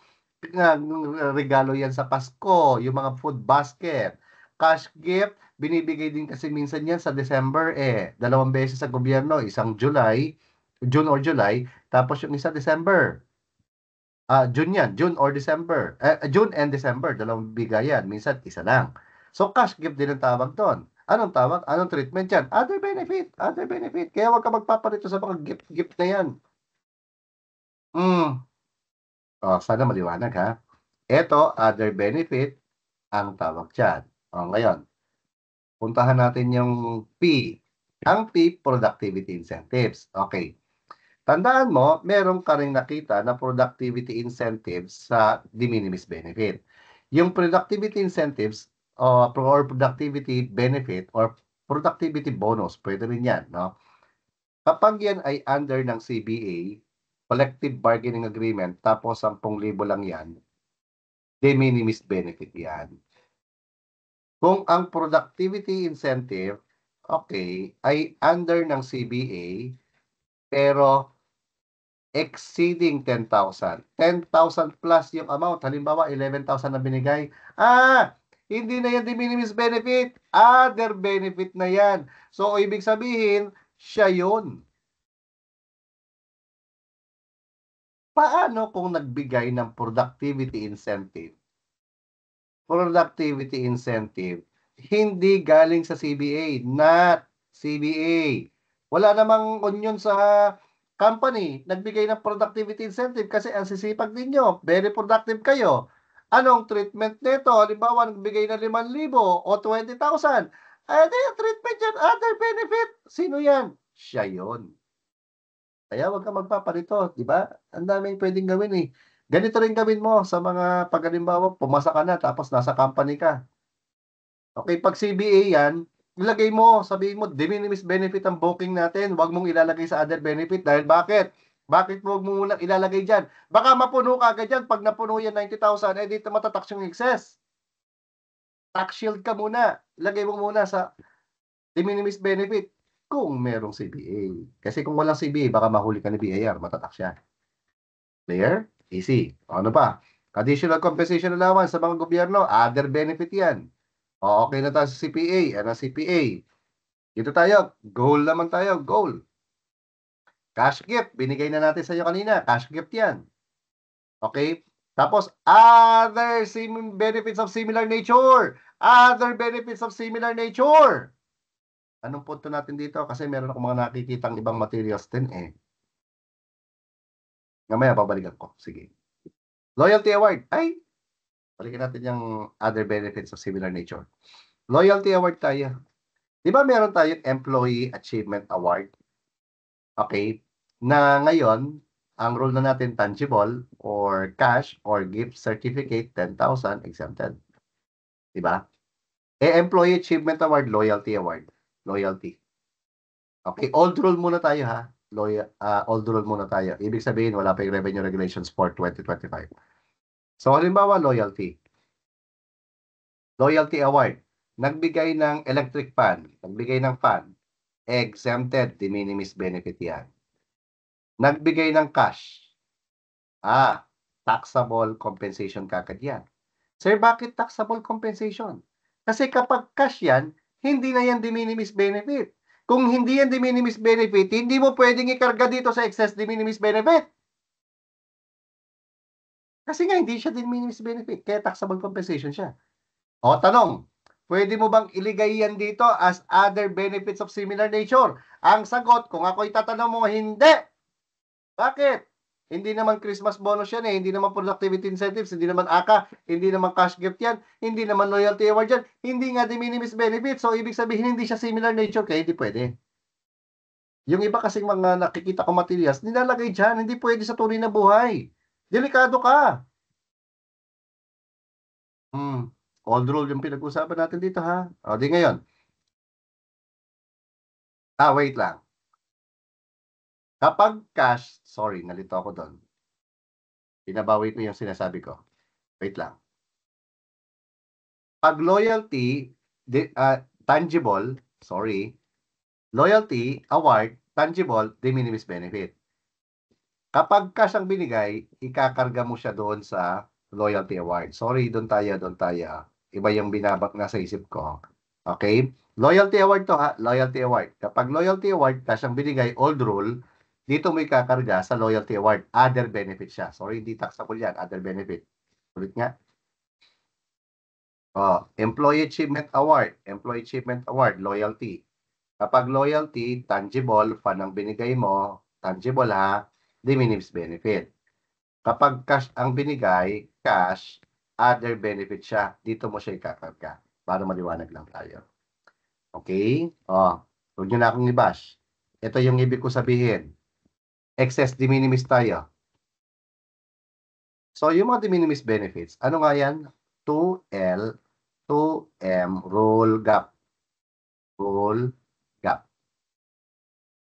Speaker 1: regalo yan sa Pasko, yung mga food basket. Cash gift, binibigay din kasi minsan yan sa December Dalawang beses sa gobyerno, isang June or July, tapos yung isa December. June yan, June or December. June and December, dalawang bigayan, minsan isa lang. So cash gift din ang tawag doon. Anong tawag? Anong treatment yan? Other benefit, other benefit. Kaya huwag ka magpaparito sa mga gift na yan. Sana maliwanag ha. Ito, other benefit, ang tawag dyan. Ngayon, puntahan natin yung P. Ang P, productivity incentives. Okay. Tandaan mo, meron ka rin nakita na productivity incentives sa de minimis benefit. Yung productivity incentives or productivity benefit or productivity bonus, pwede rin yan, no? Kapag yan ay under ng CBA, collective bargaining agreement, tapos 10,000 lang yan, de minimis benefit yan. Kung ang productivity incentive, okay, ay under ng CBA, pero exceeding 10,000. 10,000 plus yung amount. Halimbawa, 11,000 na binigay. Hindi na yan de minimis benefit. Other benefit na yan. So, ibig sabihin, siya yun. Paano kung nagbigay ng productivity incentive? Productivity incentive, hindi galing sa CBA, not CBA. Wala namang union sa company, nagbigay ng productivity incentive kasi ang sisipag ninyo, very productive kayo. Anong treatment nito? Halimbawa, nagbigay ng 5,000 o 20,000. Treatment yan, other benefit. Sino yan? Siya yun. Kaya wag kang magpaparito, di ba? Ang daming pwedeng gawin eh. Ganito rin gawin mo sa mga pag-halimbawa, pumasa ka na tapos nasa company ka. Okay, pag CBA yan, ilagay mo, sabihin mo, de minimis benefit ang booking natin, wag mong ilalagay sa other benefit. Dahil bakit? Bakit mo muna ilalagay dyan? Baka mapuno ka agad dyan. Pag napuno yan 90,000, dito matatax yung excess. Tax shield ka muna. Ilagay mo muna sa de minimis benefit kung merong CBA. Kasi kung walang CBA, baka mahuli ka ni BIR, matatax siya. Clear? Easy. Ano pa? Additional compensation allowance sa mga gobyerno, other benefit yan. Okay na tayo sa CPA. Ano CPA? Dito tayo. Goal naman tayo. Goal. Cash gift. Binigay na natin sa iyo kanina. Cash gift yan. Okay? Tapos, other benefits of similar nature. Other benefits of similar nature. Anong punto natin dito? Kasi meron akong mga nakikitang ibang materials din eh. Mamaya, babalikan ko. Sige. Loyalty award. Ay, balikan natin yung other benefits of similar nature. Loyalty award tayo. Di ba meron tayong Employee Achievement Award? Okay? Na ngayon, ang rule na natin tangible or cash or gift certificate, 10,000 exempted. Di ba? Employee Achievement Award, Loyalty Award. Loyalty. Okay, old rule muna tayo ha. Old rule muna tayo. Ibig sabihin, wala pa yung revenue regulations for 2025. So, halimbawa, loyalty. Loyalty award. Nagbigay ng electric fan. Nagbigay ng fan. Exempted. De minimis benefit yan. Nagbigay ng cash. Taxable compensation kagad yan. Sir, bakit taxable compensation? Kasi kapag cash yan, hindi na yan de minimis benefit. Kung hindi yan de minimis benefit, hindi mo pwedeng ikarga dito sa excess de minimis benefit. Kasi nga, hindi siya de minimis benefit. Kaya taxable compensation siya. O, tanong, pwede mo bang iligay yan dito as other benefits of similar nature? Ang sagot, kung ako'y tatanong mo, hindi. Bakit? Hindi naman Christmas bonus yan eh. Hindi naman productivity incentives. Hindi naman AKA. Hindi naman cash gift yan. Hindi naman loyalty award yan. Hindi nga de minimis benefit. So, ibig sabihin, hindi siya similar nature. Kaya hindi pwede. Yung iba kasing mga nakikita ko materials, nilalagay dyan. Hindi pwede sa tunay na buhay. Delikado ka. Old rule yung pinag-usapan natin dito ha. O, di ngayon. Wait lang. Kapag cash, sorry, nalito ako doon. Pinabawi ko yung sinasabi ko. Wait lang. Pag loyalty, tangible, sorry, loyalty, award, tangible, de minimis benefit. Kapag cash ang binigay, ikakarga mo siya doon sa loyalty award. Sorry, doon tayo. Iba yung binabak na sa isip ko. Okay? Loyalty award to ha, loyalty award. Kapag loyalty award, cash ang binigay, old rule, dito mo ikakarga sa loyalty award. Other benefit siya. Sorry, hindi taxable yan. Other benefit. Ulit nga. Employee Achievement Award. Employee Achievement Award, loyalty. Kapag loyalty, tangible, fan ang binigay mo, tangible ha, de minimis benefit. Kapag cash ang binigay, cash, other benefit siya. Dito mo siya ikakarga. Para maliwanag lang tayo. Okay? Huwag nyo na akong i-bash. Ito yung ibig ko sabihin. Excess de minimis tayo. So, yung mga de minimis benefits, ano nga yan? 2L, 2M, rule gap. Rule gap.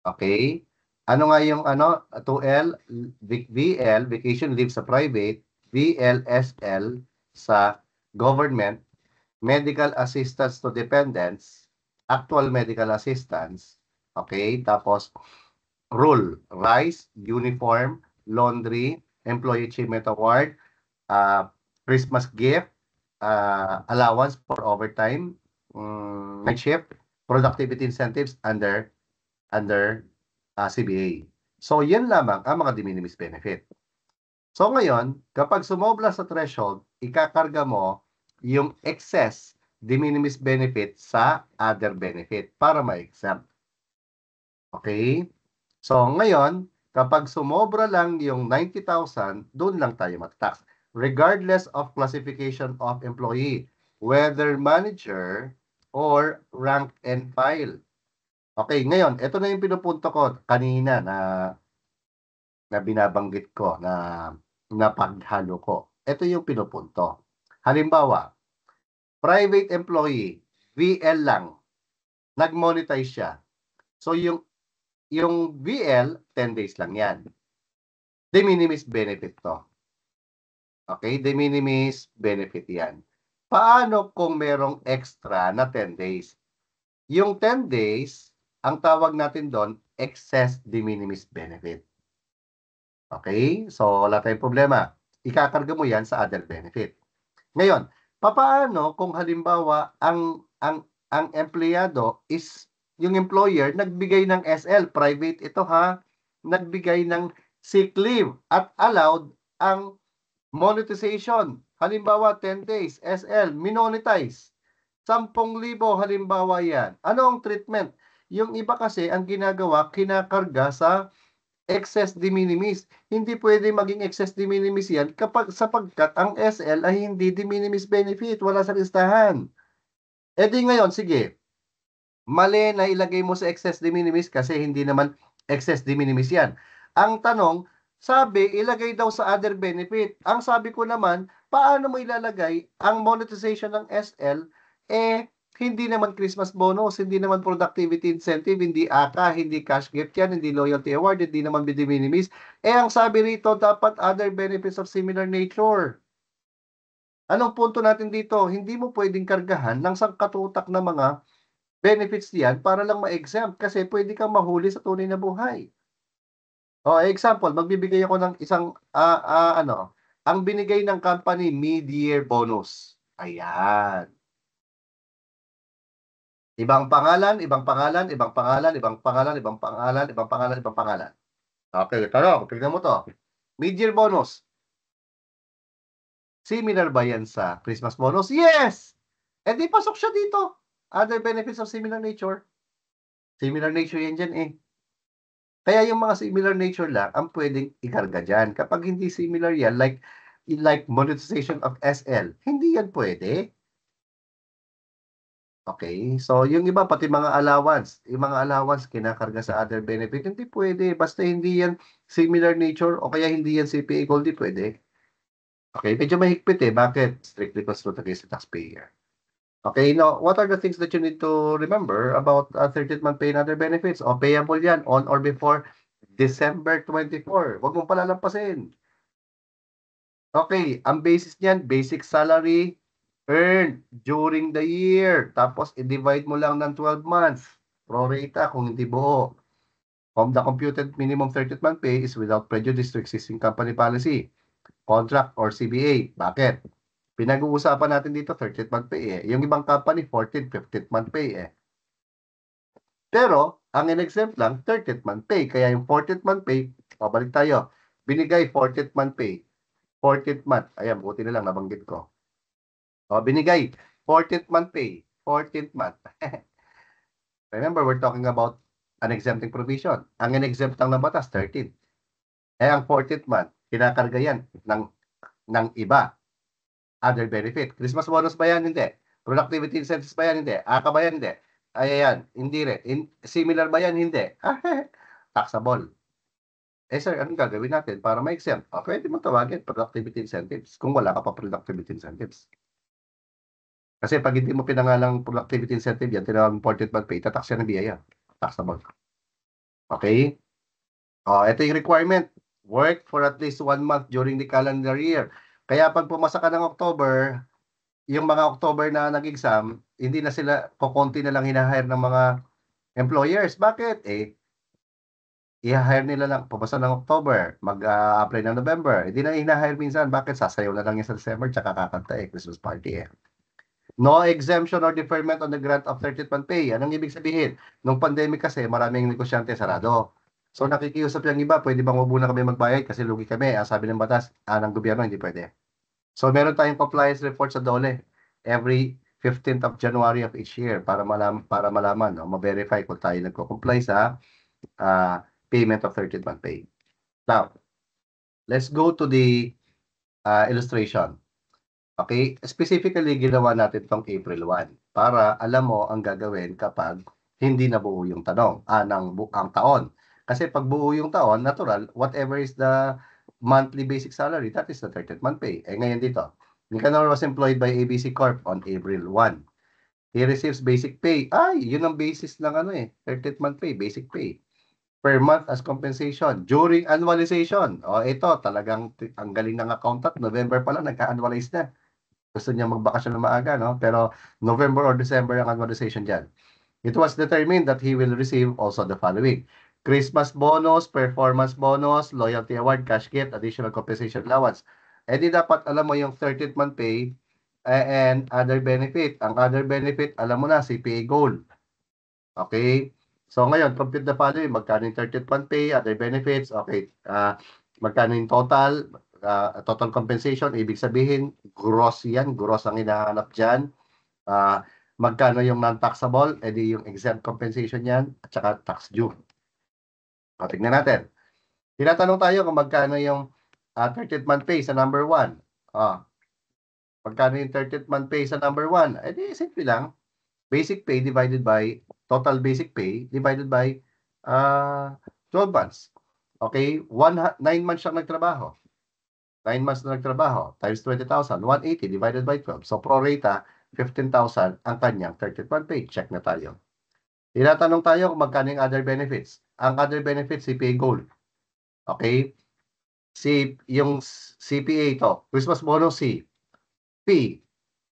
Speaker 1: Okay? Ano nga yung 2L, VL, vacation leave sa private, VLSL sa government, medical assistance to dependents, actual medical assistance, okay? Tapos, rule, rice, uniform, laundry, employee achievement award, Christmas gift, allowance for overtime, night shift, productivity incentives under CBA. So, yan lamang ang mga de minimis benefit. So, ngayon, kapag sumobra sa threshold, ikakarga mo yung excess de minimis benefit sa other benefit para ma-exempt. Okay? So, ngayon, kapag sumobra lang yung 90,000, doon lang tayo mag-tax. Regardless of classification of employee, whether manager or rank and file. Okay, ngayon, ito na yung pinupunto ko kanina na binabanggit ko, na paghalo ko. Ito yung pinupunto. Halimbawa, private employee, VL lang, nag-monetize siya. So, yung VL, 10 days lang yan. De minimis benefit to. Okay, de minimis benefit yan. Paano kung merong extra na 10 days? Yung 10 days, ang tawag natin doon, excess de minimis benefit. Okay? So, wala tayong problema. Ikakarga mo yan sa other benefit. Ngayon, papaano kung halimbawa ang empleyado is yung employer nagbigay ng SL, private ito ha, nagbigay ng sick leave at allowed ang monetization. Halimbawa, 10 days, SL, minonetize. 10,000 halimbawa yan. Ano ang treatment? Yung iba kasi, ang ginagawa, kinakarga sa excess de minimis. Hindi pwede maging excess de minimis yan sapagkat ang SL ay hindi de minimis benefit. Wala sa listahan. E di ngayon, sige, mali na ilagay mo sa excess de minimis kasi hindi naman excess de minimis yan. Ang tanong, sabi, ilagay daw sa other benefit. Ang sabi ko naman, paano mo ilalagay ang monetization ng SL? Hindi naman Christmas bonus, hindi naman productivity incentive, hindi AKA, hindi cash gift yan, hindi loyalty award, hindi naman de minimis. Ang sabi rito, dapat other benefits of similar nature. Anong punto natin dito? Hindi mo pwedeng kargahan ng sangkatutak na mga benefits diyan para lang ma-exempt kasi pwede kang mahuli sa tunay na buhay. Example, magbibigay ako ng isang ang binigay ng company mid-year bonus. Ayan. Ibang pangalan, ibang pangalan, ibang pangalan, ibang pangalan, ibang pangalan, ibang pangalan, ibang pangalan. Okay, tanong, tignan mo to. Mid-year bonus. Similar ba yan sa Christmas bonus? Yes! Di pasok siya dito. Other benefits of similar nature. Similar nature yan dyan eh. Kaya yung mga similar nature lang ang pwedeng ikarga dyan. Kapag hindi similar yan, like monetization of SL, hindi yan pwede. Okay? So, yung iba, pati mga allowance, yung mga allowance kinakarga sa other benefit, hindi pwede. Basta hindi yan similar nature o kaya hindi yan CPA Gold, hindi pwede. Okay? Medyo mahigpit eh. Bakit? Strictly construed against the taxpayer. Okay, now, what are the things that you need to remember about 30th month pay and other benefits? Payable yan on or before December 24. Huwag mong palalampasin. Okay, ang basis niyan, basic salary earned during the year. Tapos, i-divide mo lang ng 12 months. Prorata kung hindi buo. The computed minimum 30th month pay is without prejudice to existing company policy, contract, or CBA. Bakit? Pinag-uusapan natin dito 30th month pay eh. Yung ibang company 14th, 15th month pay eh. Pero, ang in-exempt lang 30th month pay. Kaya yung 14th month pay, pabalik tayo. Binigay 14th month pay. 14th month. Ayan, buti na lang nabanggit ko. Binigay 14th month pay. 14th month. Remember, we're talking about an exempting provision. Ang in-exempt lang ng batas 13th. Ang 14th month, kinakarga yan ng iba. Other benefit. Christmas bonus ba yan? Hindi. Productivity incentives ba yan? Hindi. AKA ba yan? Hindi. Ayan, hindi rin. Similar ba yan? Hindi. Taxable. Sir, anong gagawin natin para ma-exempt? Pwede mo tawagin productivity incentives kung wala ka pa productivity incentives. Kasi pag hindi mo pinangalang productivity incentive yan, tinawag important month pay, tatax yan ng biyaya. Taxable. Okay? Ito yung requirement. Work for at least 1 month during the calendar year. Kaya pag pumasa ka ng October, yung mga October na nag-exam, hindi na sila, kukunti na lang hinahire ng mga employers. Bakit? I-hire nila lang, pumasa ng October, mag-apply ng November. Hindi na hinahire minsan. Bakit? Sasayaw na lang yan sa December, tsaka kakanta Christmas party No exemption or deferment on the grant of 30th month pay. Anong ibig sabihin? Nung pandemic kasi, maraming negosyante sarado. So nakikiusap yung iba, pwede bang wag muna kami magbayad kasi lugi kami. Sabi ng batas, ng gobyerno, hindi pwede. So meron tayong compliance report sa DOLE every 15th of January of each year para malaman, ma-verify kung tayo nagko-comply sa payment of 30th month pay. Now, let's go to the illustration. Okay? Specifically, ginawa natin itong April 1 para alam mo ang gagawin kapag hindi nabuo yung tanong, ang taon. Kasi pag buo yung taon, natural, whatever is the monthly basic salary, that is the 30th month pay. Ngayon dito, Nicanor was employed by ABC Corp on April 1. He receives basic pay. Yun ang basis ng 30th month pay, basic pay. Per month as compensation during annualization. Ito, talagang ang galing ng accountant. November pa lang, nagka-annualize na. Gusto niya magbakasyon ng maaga, no? Pero November or December ang annualization dyan. It was determined that he will receive also the following: Christmas bonus, performance bonus, loyalty award, cash gift, additional compensation allowance. Di dapat alam mo yung 30th month pay and other benefit. Ang other benefit, alam mo na, CPA Gold. Okay? So ngayon, compute the following. Magkano yung 30th month pay, other benefits, okay. Magkano yung total compensation, ibig sabihin, gross yan, gross ang hinahanap dyan. Magkano yung non-taxable, edi yung exempt compensation yan, at saka tax due. Tignan natin. Tinatanong tayo kung magkano yung 30th month pay sa number 1. Magkano yung 30th month pay sa number 1? Edi simple lang. Basic pay divided by total basic pay divided by 12 months. Okay? 9 months siyang nagtrabaho. 9 months na nagtrabaho, times 20,000, 180 divided by 12. So, pro rata, 15,000 ang kanyang 30th month pay. Check na tayo. Tinatanong tayo kung magkano yung other benefits. Ang other benefits, CPA Gold. Okay? Yung CPA ito, Christmas bonus, C. P.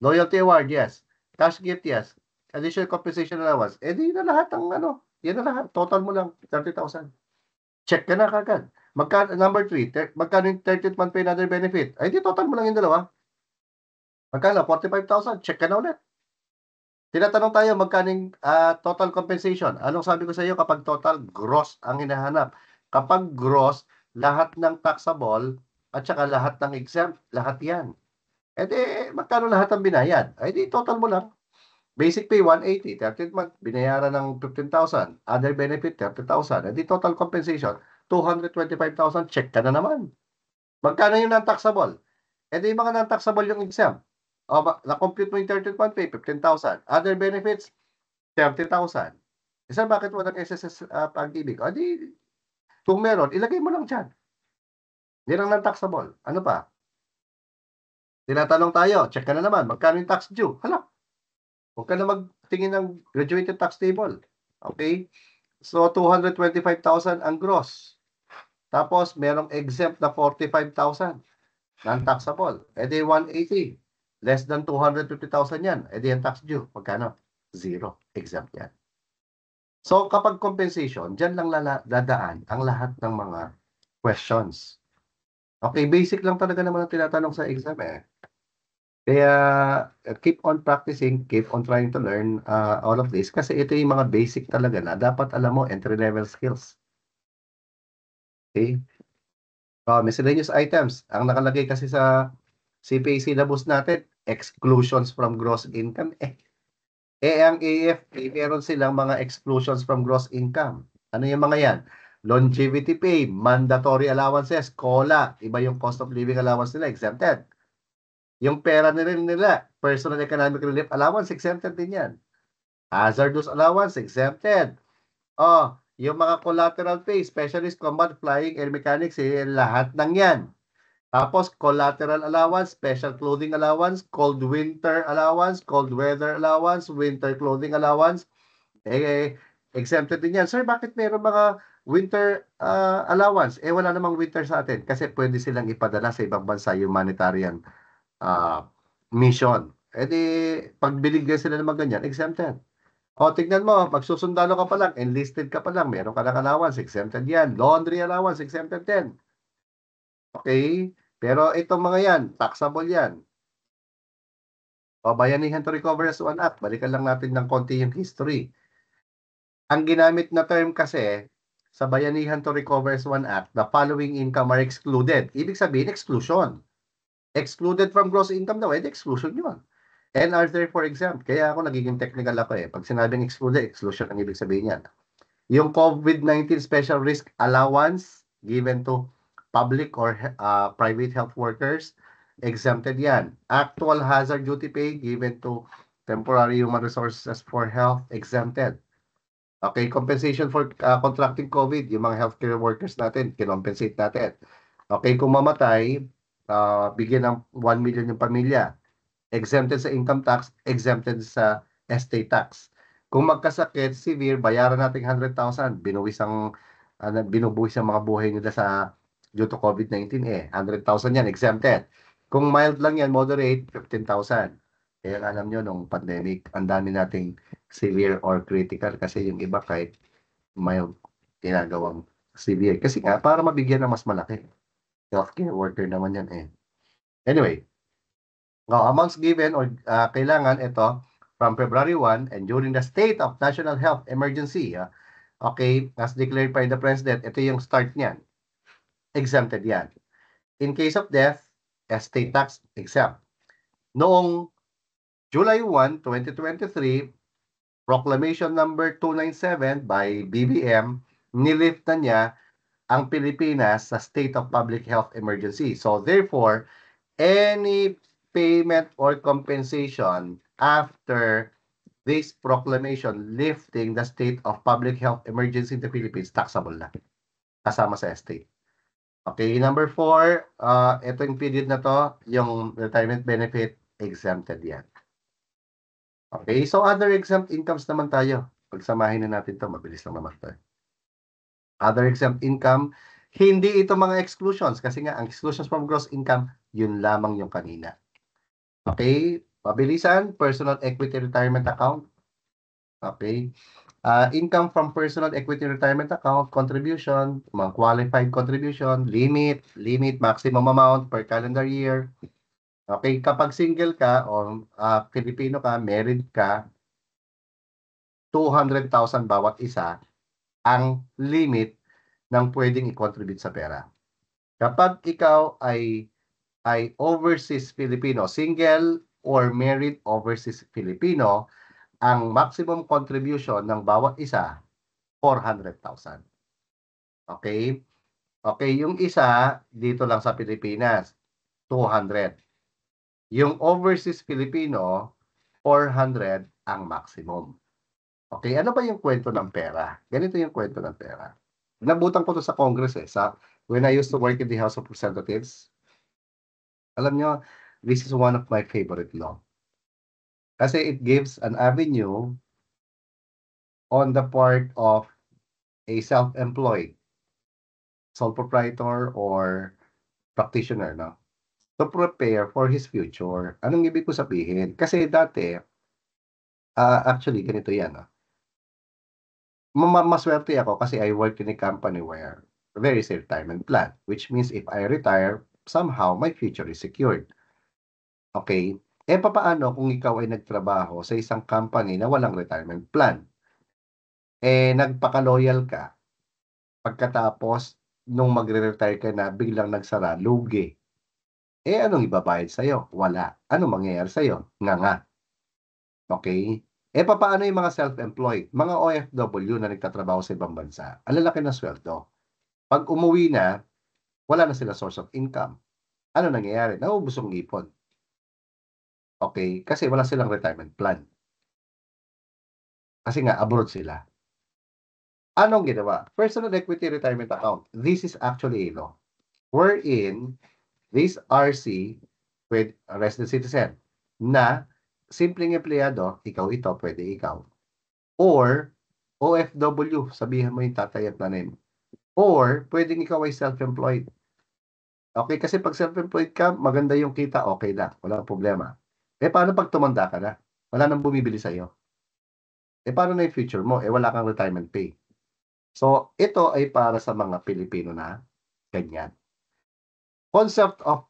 Speaker 1: Loyalty award, yes. Cash gift, yes. Additional compensation allowance. Di na lahat ang yan na lahat. Total mo lang, 30,000. Check ka na kagad. Number 3, magkano yung 30th month pay and other benefit? Di total mo lang yung dalawa. Magkano? 45,000. Check ka na ulit. Tinatanong tayo, magkano yung total compensation? Anong sabi ko sa iyo kapag total, gross ang hinahanap? Kapag gross, lahat ng taxable at saka lahat ng exempt, lahat yan. Magkano lahat ang binayad? Di total mo lang. Basic pay, 180. 30th month, binayaran ng 15,000. Other benefit, 30,000. Di total compensation, 225,000, check ka na naman. Magkano yung non-taxable? Yung mga non-taxable yung exempt. Na-compute mo yung 30th month pay, 15,000. Other benefits, 30,000. Isa, bakit walang SSS pag-ibig? Kung meron, ilagay mo lang dyan. Hindi lang non-taxable. Ano pa? Tinatanong tayo, check ka na naman, magkano yung tax due? Hala, huwag ka na magtingin ng graduated tax table. Okay? So, 225,000 ang gross. Tapos, merong exempt na 45,000. Non-taxable. 180. Less than 250,000 yan. Yung tax due. Magkano? 0. Exempt yan. So, kapag compensation, dyan lang dadaan ang lahat ng mga questions. Okay, basic lang talaga naman ang tinatanong sa exam Kaya, keep on practicing, keep on trying to learn all of this kasi ito yung mga basic talaga na dapat alam mo, entry-level skills. Okay? Miscellaneous items. Ang nakalagay kasi sa CPA syllabus natin, exclusions from gross income. Ang AFP, meron silang mga exclusions from gross income. Ano yung mga yan? Longevity pay, mandatory allowances, COLA, iba yung cost of living allowance nila, exempted. Yung pera nila, personal economic relief allowance, exempted din yan. Hazardous allowance, exempted. Oh, yung mga collateral pay, specialist combat flying air mechanics, lahat ng yan. Tapos, collateral allowance, special clothing allowance, cold winter allowance, cold weather allowance, winter clothing allowance, exempted din yan. Sir, bakit meron mga winter allowance? Wala namang winter sa atin kasi pwede silang ipadala sa ibang bansa yung humanitarian mission. Di, pag binigyan sila ng mga ganyan, exempted. O, tignan mo, magsusundalo ka pa lang, enlisted ka pa lang, meron ka ng allowance, exempted yan. Laundry allowance, exempted din. Okay? Pero itong mga yan, taxable yan. O, Bayanihan to Recover as One Act, balikan lang natin ng konti yung history. Ang ginamit na term kasi sa Bayanihan to Recover as One Act, the following income are excluded. Ibig sabihin, exclusion. Excluded from gross income daw, exclusion yun. And are therefore exempt. Kaya ako nagiging technical ako eh. Pag sinabing excluded, exclusion ang ibig sabihin yan. Yung COVID-19 Special Risk Allowance given to public or private health workers, exempted yan. Actual hazard duty pay given to temporary human resources for health, exempted. Okay, compensation for contracting COVID, yung mga healthcare workers natin, kinompensate natin. Okay, kung mamatay, bigyan ng 1 million yung pamilya. Exempted sa income tax, exempted sa estate tax. Kung magkasakit, severe, bayaran natin 100,000. Binubuhis ang mga buhay nila sa due to COVID-19 100,000 yan, exempted. Kung mild lang yan, moderate, 15,000. Kaya alam nyo, nung pandemic, ang dami nating severe or critical kasi yung iba kahit mild ginagawang severe. Kasi nga, para mabigyan ng mas malaki. Healthcare worker naman yan Anyway, amounts given or kailangan ito from February 1 and during the state of national health emergency, okay, as declared by the President, ito yung start niyan. Exempted yan. In case of death, estate tax exempt. Noong July 1, 2023, Proclamation number 297 by BBM, nilift na niya ang Pilipinas sa state of public health emergency. So therefore, any payment or compensation after this proclamation lifting the state of public health emergency in the Philippines, taxable na. Kasama sa estate. Okay, number 4, ito yung period na to, yung retirement benefit, exempted yan. Okay, so other exempt incomes naman tayo. Pagsamahin na natin to, mabilis lang naman to. Other exempt income, hindi ito mga exclusions kasi nga ang exclusions from gross income, yun lamang yung kanina. Okay, pabilisan, personal equity retirement account. Okay, income from personal equity retirement account, contribution, mga qualified contribution, limit, maximum amount per calendar year. Okay, kapag single ka o Filipino ka, married ka, 200,000 bawat isa ang limit ng pwedeng i-contribute sa pera. Kapag ikaw ay overseas Filipino, single or married overseas Filipino, ang maximum contribution ng bawat isa, 400,000. Okay? Okay, yung isa dito lang sa Pilipinas, 200. Yung overseas Filipino, 400 ang maximum. Okay, ano ba yung kwento ng pera? Ganito yung kwento ng pera. Nabutan ko to sa Congress when I used to work in the House of Representatives. Alam nyo, this is one of my favorite law. Kasi it gives an avenue on the part of a self-employed, sole proprietor or practitioner, no? To prepare for his future. Anong ibig ko sabihin? Kasi dati, actually, ganito yan, no? Maswerte ako kasi I work in a company where there is a retirement plan, which means if I retire, somehow my future is secured. Okay? Papaano kung ikaw ay nagtrabaho sa isang company na walang retirement plan? Nagpaka-loyal ka. Pagkatapos, nung magre-retire ka na, biglang nagsara, lugi. Anong ibabayad sa'yo? Wala. Anong mangyayari sa'yo? Nga. Okay? Papaano yung mga self-employed? Mga OFW na nagtatrabaho sa ibang bansa? Ang lalaki ng sweldo. Pag umuwi na, wala na sila source of income. Ano nangyayari? Naubos ang ipon. Okay, kasi wala silang retirement plan. Kasi nga abroad sila. Anong ginawa? Personal Equity Retirement Account. This is actually a law wherein this RC with a resident citizen na simpleng empleyado, ikaw ito, pwede ikaw. Or OFW, sabihan mo yung tatay at nanay mo. Or pwedeng ikaw ay self-employed. Okay, kasi pag self-employed ka, maganda yung kita, okay na, walang problema. Paano pag tumanda ka na? Wala nang bumibili sa'yo. Paano na yung future mo? Wala kang retirement pay. So, ito ay para sa mga Pilipino na ganyan. Concept of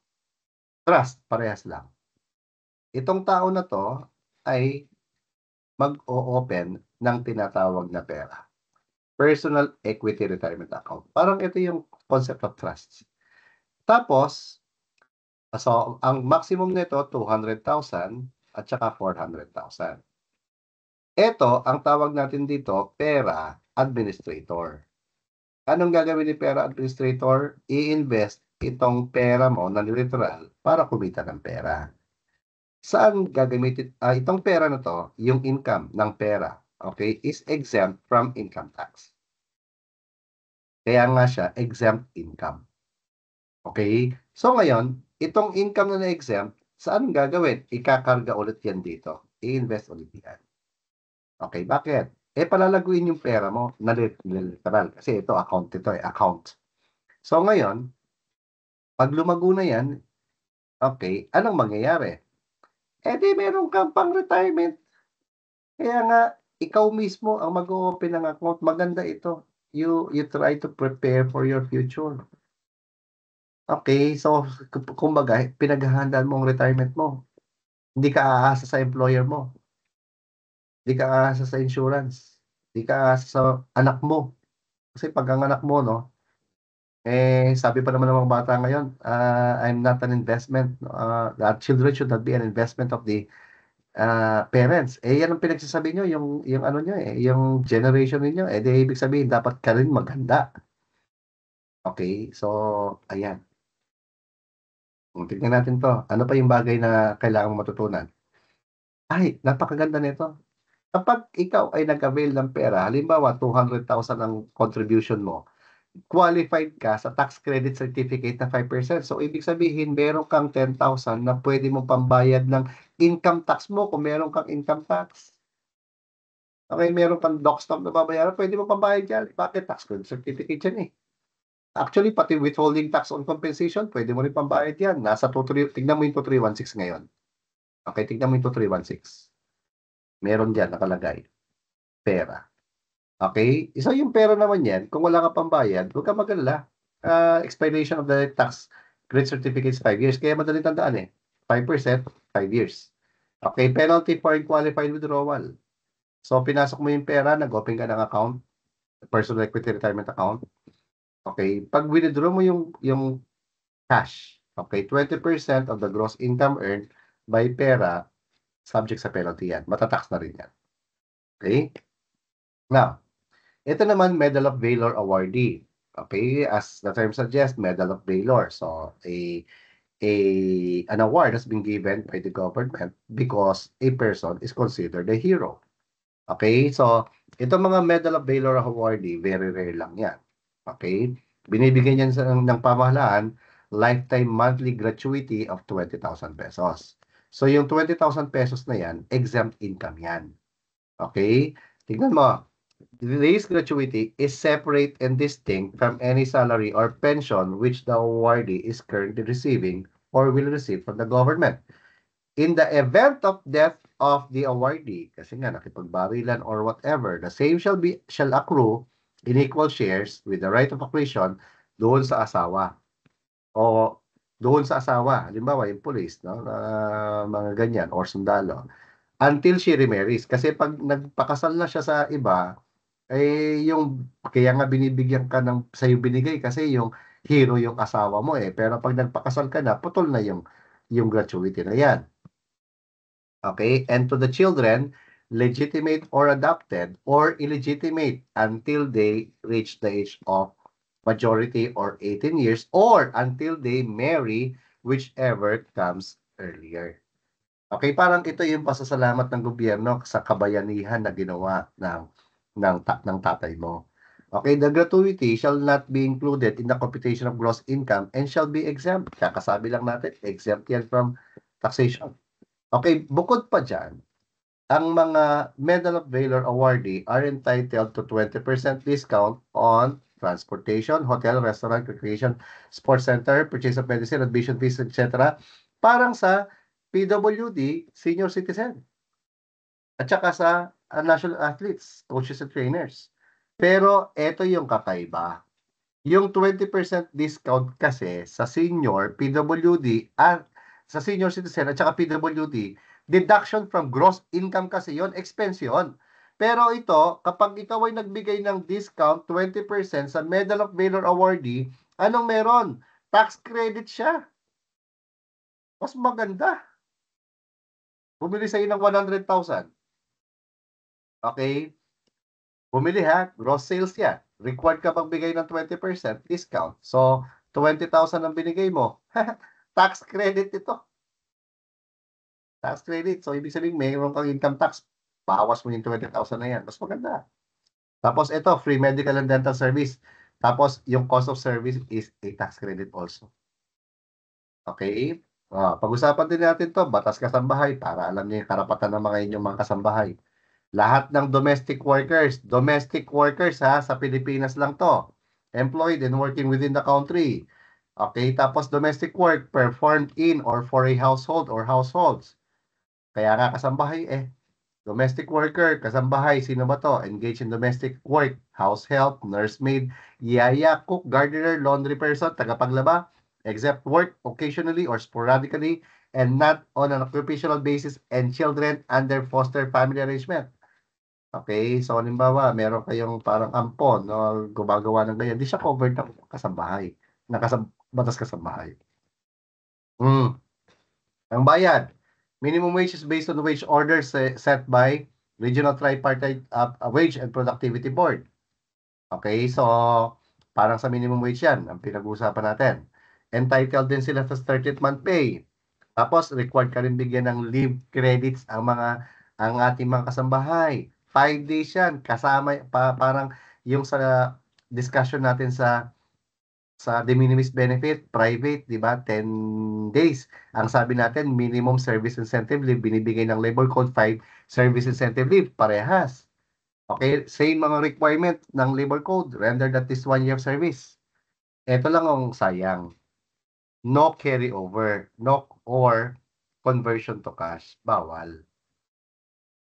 Speaker 1: trust, parehas lang. Itong tao na to ay mag-o-open ng tinatawag na pera. Personal Equity Retirement Account. Parang ito yung concept of trust. Tapos, so, ang maximum nito, 200,000 at saka 400,000. Ito, ang tawag natin dito, pera administrator. Anong gagawin ni pera administrator? I-invest itong pera mo na literal para kumita ng pera. Saan gagamitin? Itong pera na to, yung income ng pera, okay, is exempt from income tax. Kaya nga siya, exempt income. Okay? So ngayon, itong income na na-exempt, saan gagawin? Ikakarga ulit yan dito. I-invest ulit yan. Okay, bakit? Palalaguin yung pera mo na literal. Kasi ito, account ito account. So ngayon, pag lumago na yan, okay, anong mangyayari? Di meron kang pang retirement. Kaya nga, ikaw mismo ang mag-open ng account. Maganda ito. You try to prepare for your future. Okay, so kumbaga, pinaghahandaan mo ang retirement mo. Hindi ka aasa sa employer mo. Hindi ka aasa sa insurance. Hindi ka aasa sa anak mo. Kasi pag ang anak mo, no, sabi pa naman ng mga bata ngayon, I'm not an investment. That children should not be an investment of the parents. Yan ang pinagsasabi nyo, yung ano nyo yung generation niyo di ibig sabihin, dapat ka rin maganda. Okay, so, ayan. Tignan natin to. Ano pa yung bagay na kailangan matutunan? Ay, napakaganda nito. Kapag ikaw ay nag-avail ng pera, halimbawa 200,000 ang contribution mo, qualified ka sa tax credit certificate na 5%. So, ibig sabihin, meron kang 10,000 na pwede mong pambayad ng income tax mo kung meron kang income tax. Okay, meron kang doc stamp na babayaran, pwede mo pambayad yan. Bakit? Tax credit certificate yan eh. Actually, pati withholding tax on compensation, pwede mo rin pambayad yan. Tignan mo yung 2316 ngayon. Okay, tignan mo yung 2316. Meron dyan nakalagay. Pera. Okay? So yung pera naman yan, kung wala ka pambayad, huwag ka mag-alala. Expiration of the tax credit certificate is 5 years. Kaya madaling tandaan eh. 5%, 5 years. Okay, penalty for unqualified withdrawal. So pinasok mo yung pera, nag-open ka ng account, personal equity retirement account. Okay, pag withdraw mo yung cash, okay, 20% of the gross income earned by pera, subject sa penalty yan. Matatax na rin yan. Okay? Now, ito naman, Medal of Valor awardee. Okay, as the term suggests, Medal of Valor. So, an award has been given by the government because a person is considered a hero. Okay, so itong mga Medal of Valor awardee, very rare lang yan. Okay, binibigyan yan ng pamahalaan lifetime monthly gratuity of 20,000 pesos. So, yung 20,000 pesos na yan, exempt income yan. Okay, tignan mo. This gratuity is separate and distinct from any salary or pension which the awardee is currently receiving or will receive from the government. In the event of death of the awardee, kasi nga nakipagbarilan or whatever, the same shall accrue in equal shares with the right of accretion doon sa asawa. O doon sa asawa, halimbawa yung police, no, mga ganyan, or sundalo, until she remarries. Kasi pag nagpakasal na siya sa iba, yung kaya nga binibigyan ka ng sa'yo binigay kasi yung hero yung asawa mo pero pag nagpakasal ka na, putol na yung gratuity na yan. Okay? And to the children, legitimate or adopted or illegitimate until they reach the age of majority or 18 years or until they marry, whichever comes earlier. Okay, parang ito yung pasasalamat ng gobyerno sa kabayanihan na ginawa ng tatay mo. Okay, the gratuity shall not be included in the computation of gross income and shall be exempt. Kakasabi lang natin, exempt yan from taxation. Okay, bukod pa dyan, ang mga Medal of Valor awardee are entitled to 20% discount on transportation, hotel, restaurant, recreation, sports center, purchase of medicine, admission fees, etc. Parang sa PWD, senior citizen, at saka sa national athletes, coaches and trainers. Pero ito yung kakaiba. Yung 20% discount kasi sa senior, PWD, at sa senior citizen at saka PWD, deduction from gross income kasi yon, expense yon. Pero ito, kapag ikaw ay nagbigay ng discount 20% sa Medal of Valor awardee, anong meron? Tax credit siya. Mas maganda. Bumili sa'yo ng 100,000. Okay? Bumili ha, gross sales yan. Required ka magbigay ng 20% discount. So, 20,000 ang binigay mo. Tax credit ito. Tax credit. So, ibig sabihin, mayroon kang income tax. Bawas mo yung 20,000 na yan. Mas maganda. Tapos, ito, free medical and dental service. Tapos, yung cost of service is a tax credit also. Okay? Pag-usapan din natin to, batas kasambahay, para alam niyo yung karapatan ng mga inyong mga kasambahay. Lahat ng domestic workers ha, sa Pilipinas lang to, employed and working within the country. Okay, tapos domestic work performed in or for a household or households. Kaya nga kasambahay domestic worker, kasambahay, sino ba to? Engaged in domestic work, house help, nursemaid, yaya, cook, gardener, laundry person, tagapaglaba, except work occasionally or sporadically and not on an occupational basis and children under foster family arrangement. Okay, so halimbawa, meron kayong parang ampon, no, gumagawa ng ganyan, di siya covered ng kasambahay, batas kasambahay. Ang bayad, minimum wage is based on wage orders set by Regional Tripartite Wage and Productivity Board. Okay, so parang sa minimum wage yan, ang pinag-uusapan natin. Entitled din sila sa 30th month pay. Tapos, required ka rin bigyan ng leave credits ang ating mga kasambahay. 5 days yan, kasama, parang yung sa discussion natin sa de minimis benefit, private, di ba? 10 days. Ang sabi natin, minimum service incentive leave, binibigay ng Labor Code 5, service incentive leave, parehas. Okay, same mga requirement ng Labor Code, rendered at least 1 year of service. Ito lang ang sayang. No carryover, no or conversion to cash, bawal.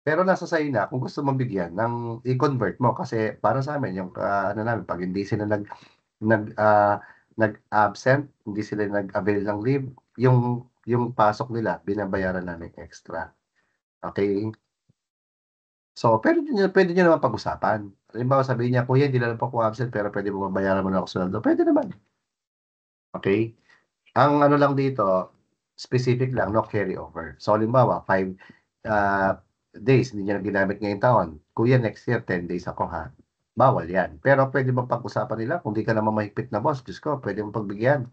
Speaker 1: Pero nasa sa'yo na kung gusto mong bigyan ng i-convert mo kasi para sa amin yung ano namin pag hindi sila nag ah, nag-absent, hindi sila nag-avail ng leave, yung pasok nila binabayaran namin extra. Okay? So, pwede niyo naman pag-usapan. Halimbawa, sabihin niya, kuya, hindi na lang po ako absent, pero pwede mo mabayaran mo na ako sweldo. Pwede naman. Okay? Ang ano lang dito, specific lang, no carryover. So, halimbawa, 5 days, hindi niya na ginamit ngayong taon. Kuya, next year, 10 days ako ha. Bawal yan. Pero pwede bang pag-usapan nila kung di ka naman mahigpit na boss? Diyos ko, pwede mo pagbigyan.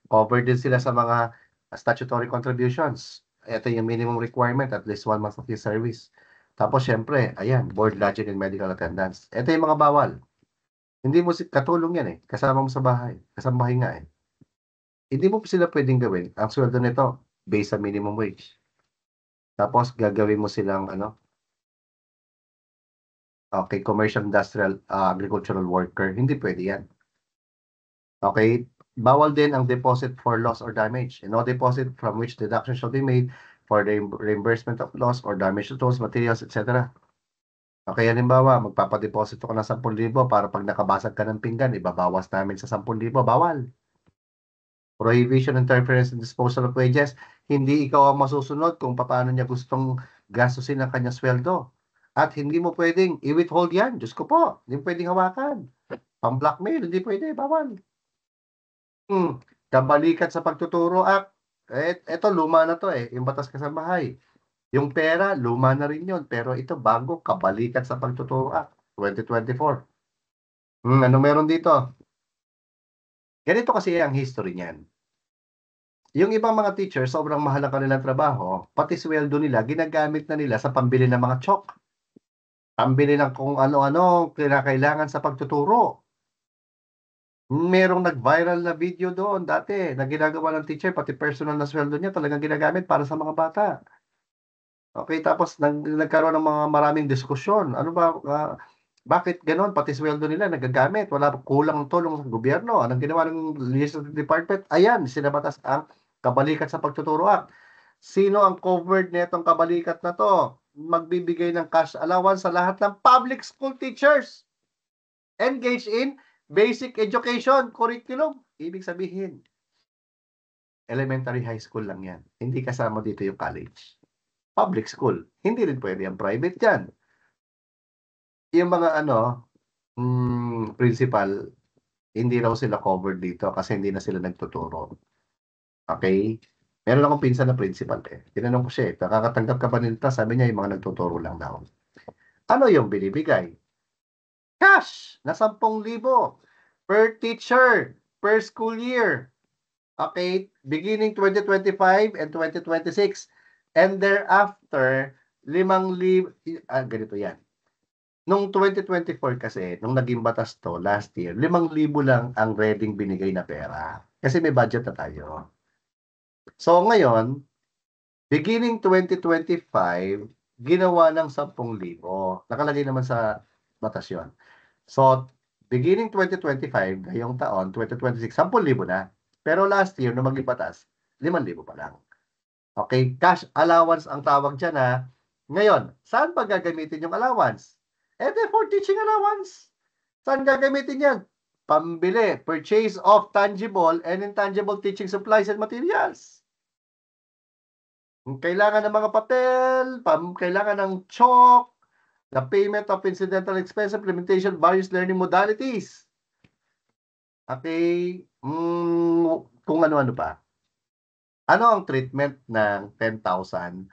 Speaker 1: Covered din sila sa mga statutory contributions. Ito yung minimum requirement, at least 1 month of your service. Tapos, syempre, ayan, board lodging and medical attendance. Ito yung mga bawal. Hindi mo katulong yan kasama mo sa bahay. Kasambahay nga Hindi mo sila pwedeng gawin. Ang sweldo nito, based sa minimum wage. Tapos, gagawin mo silang, okay, commercial, industrial, agricultural worker. Hindi pwede yan. Okay? Bawal din ang deposit for loss or damage. No deposit from which deduction shall be made for the reimbursement of loss or damage to tools, materials, etc. Okay, halimbawa, magpapadeposito ka ng 10,000 para pag nakabasag ka ng pinggan, ibabawas namin sa 10,000. Bawal. Prohibition, interference, and disposal of wages. Hindi ikaw ang masusunod kung paano niya gustong gastusin ang kanyang sweldo. At hindi mo pwedeng i-withhold yan. Diyos ko po, hindi mo pwedeng hawakan. Pang-blackmail, hindi pwede, bawal. Kabalikat sa Pagtuturo Act. Ito, luma na to yung batas kasambahay. Yung pera, luma na rin yun. Pero ito, bago, kabalikat sa Pagtuturo Act, 2024. Ano meron dito? Ganito kasi ang history niyan. Yung ibang mga teacher, sobrang mahal ang kanilang trabaho, pati sweldo nila ginagamit na nila sa pambili ng mga chalk, pambili ng kung ano-ano kinakailangan sa pagtuturo. Merong nag-viral na video doon dati na ginagawa ng teacher, pati personal na sweldo niya talagang ginagamit para sa mga bata. Okay, tapos nagkaroon ng mga maraming diskusyon. Ano ba, bakit gano'n? Pati sweldo nila nagagamit, wala kulang ang tulong ng gobyerno. Anong ginawa ng Legislative Department? Ayan, sinabatas ang Kabalikat sa Pagtuturo Act. Sino ang covered nitong kabalikat na 'to? Magbibigay ng cash allowance sa lahat ng public school teachers engaged in basic education curriculum. Ibig sabihin, elementary, high school lang 'yan. Hindi kasama dito yung college. Public school, hindi rin pwede ang private diyan. Yung mga ano, principal, hindi raw sila covered dito kasi hindi na sila nagtuturo. Okay? Meron akong pinsan na principal eh. Tinanong ko siya eh, nakakatanggap ka ba nito? Sabi niya yung mga nagtuturo lang daw. Ano yung binibigay? Cash na 10,000 per teacher per school year. Okay? Beginning 2025 and 2026. And thereafter, 5,000, ganito yan. Nung 2024 kasi, nung naging batas to last year, 5,000 lang ang reading binigay na pera. Kasi may budget na tayo. So ngayon, beginning 2025, ginawa ng 10,000. Nakalagay naman sa batas yun. So, beginning 2025, ngayong taon, 2026, 10,000 na. Pero last year, nung maging batas, 5,000 pa lang. Okay, cash allowance ang tawag dyan ha. Ngayon, saan ba gagamitin yung allowance? For teaching allowance. Saan gagamitin yan? Pambili, purchase of tangible and intangible teaching supplies and materials. Kailangan ng mga papel, kailangan ng chalk, the payment of incidental expense, implementation, various learning modalities. Okay, kung ano-ano pa. Ano ang treatment ng 10,000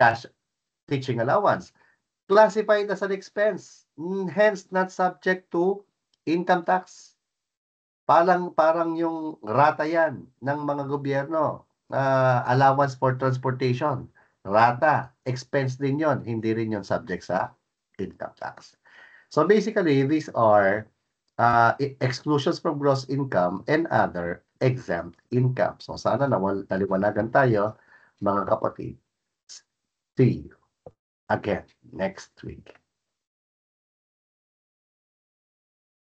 Speaker 1: cash teaching allowance? Classified as an expense, hence not subject to income tax. Parang yung rata yan ng mga gobyerno, allowance for transportation. Rata, expense din yon, hindi rin yon subject sa income tax. So basically, these are exclusions from gross income and other exempt income. So sana naliwanagan tayo, mga kapatid. See you again next week.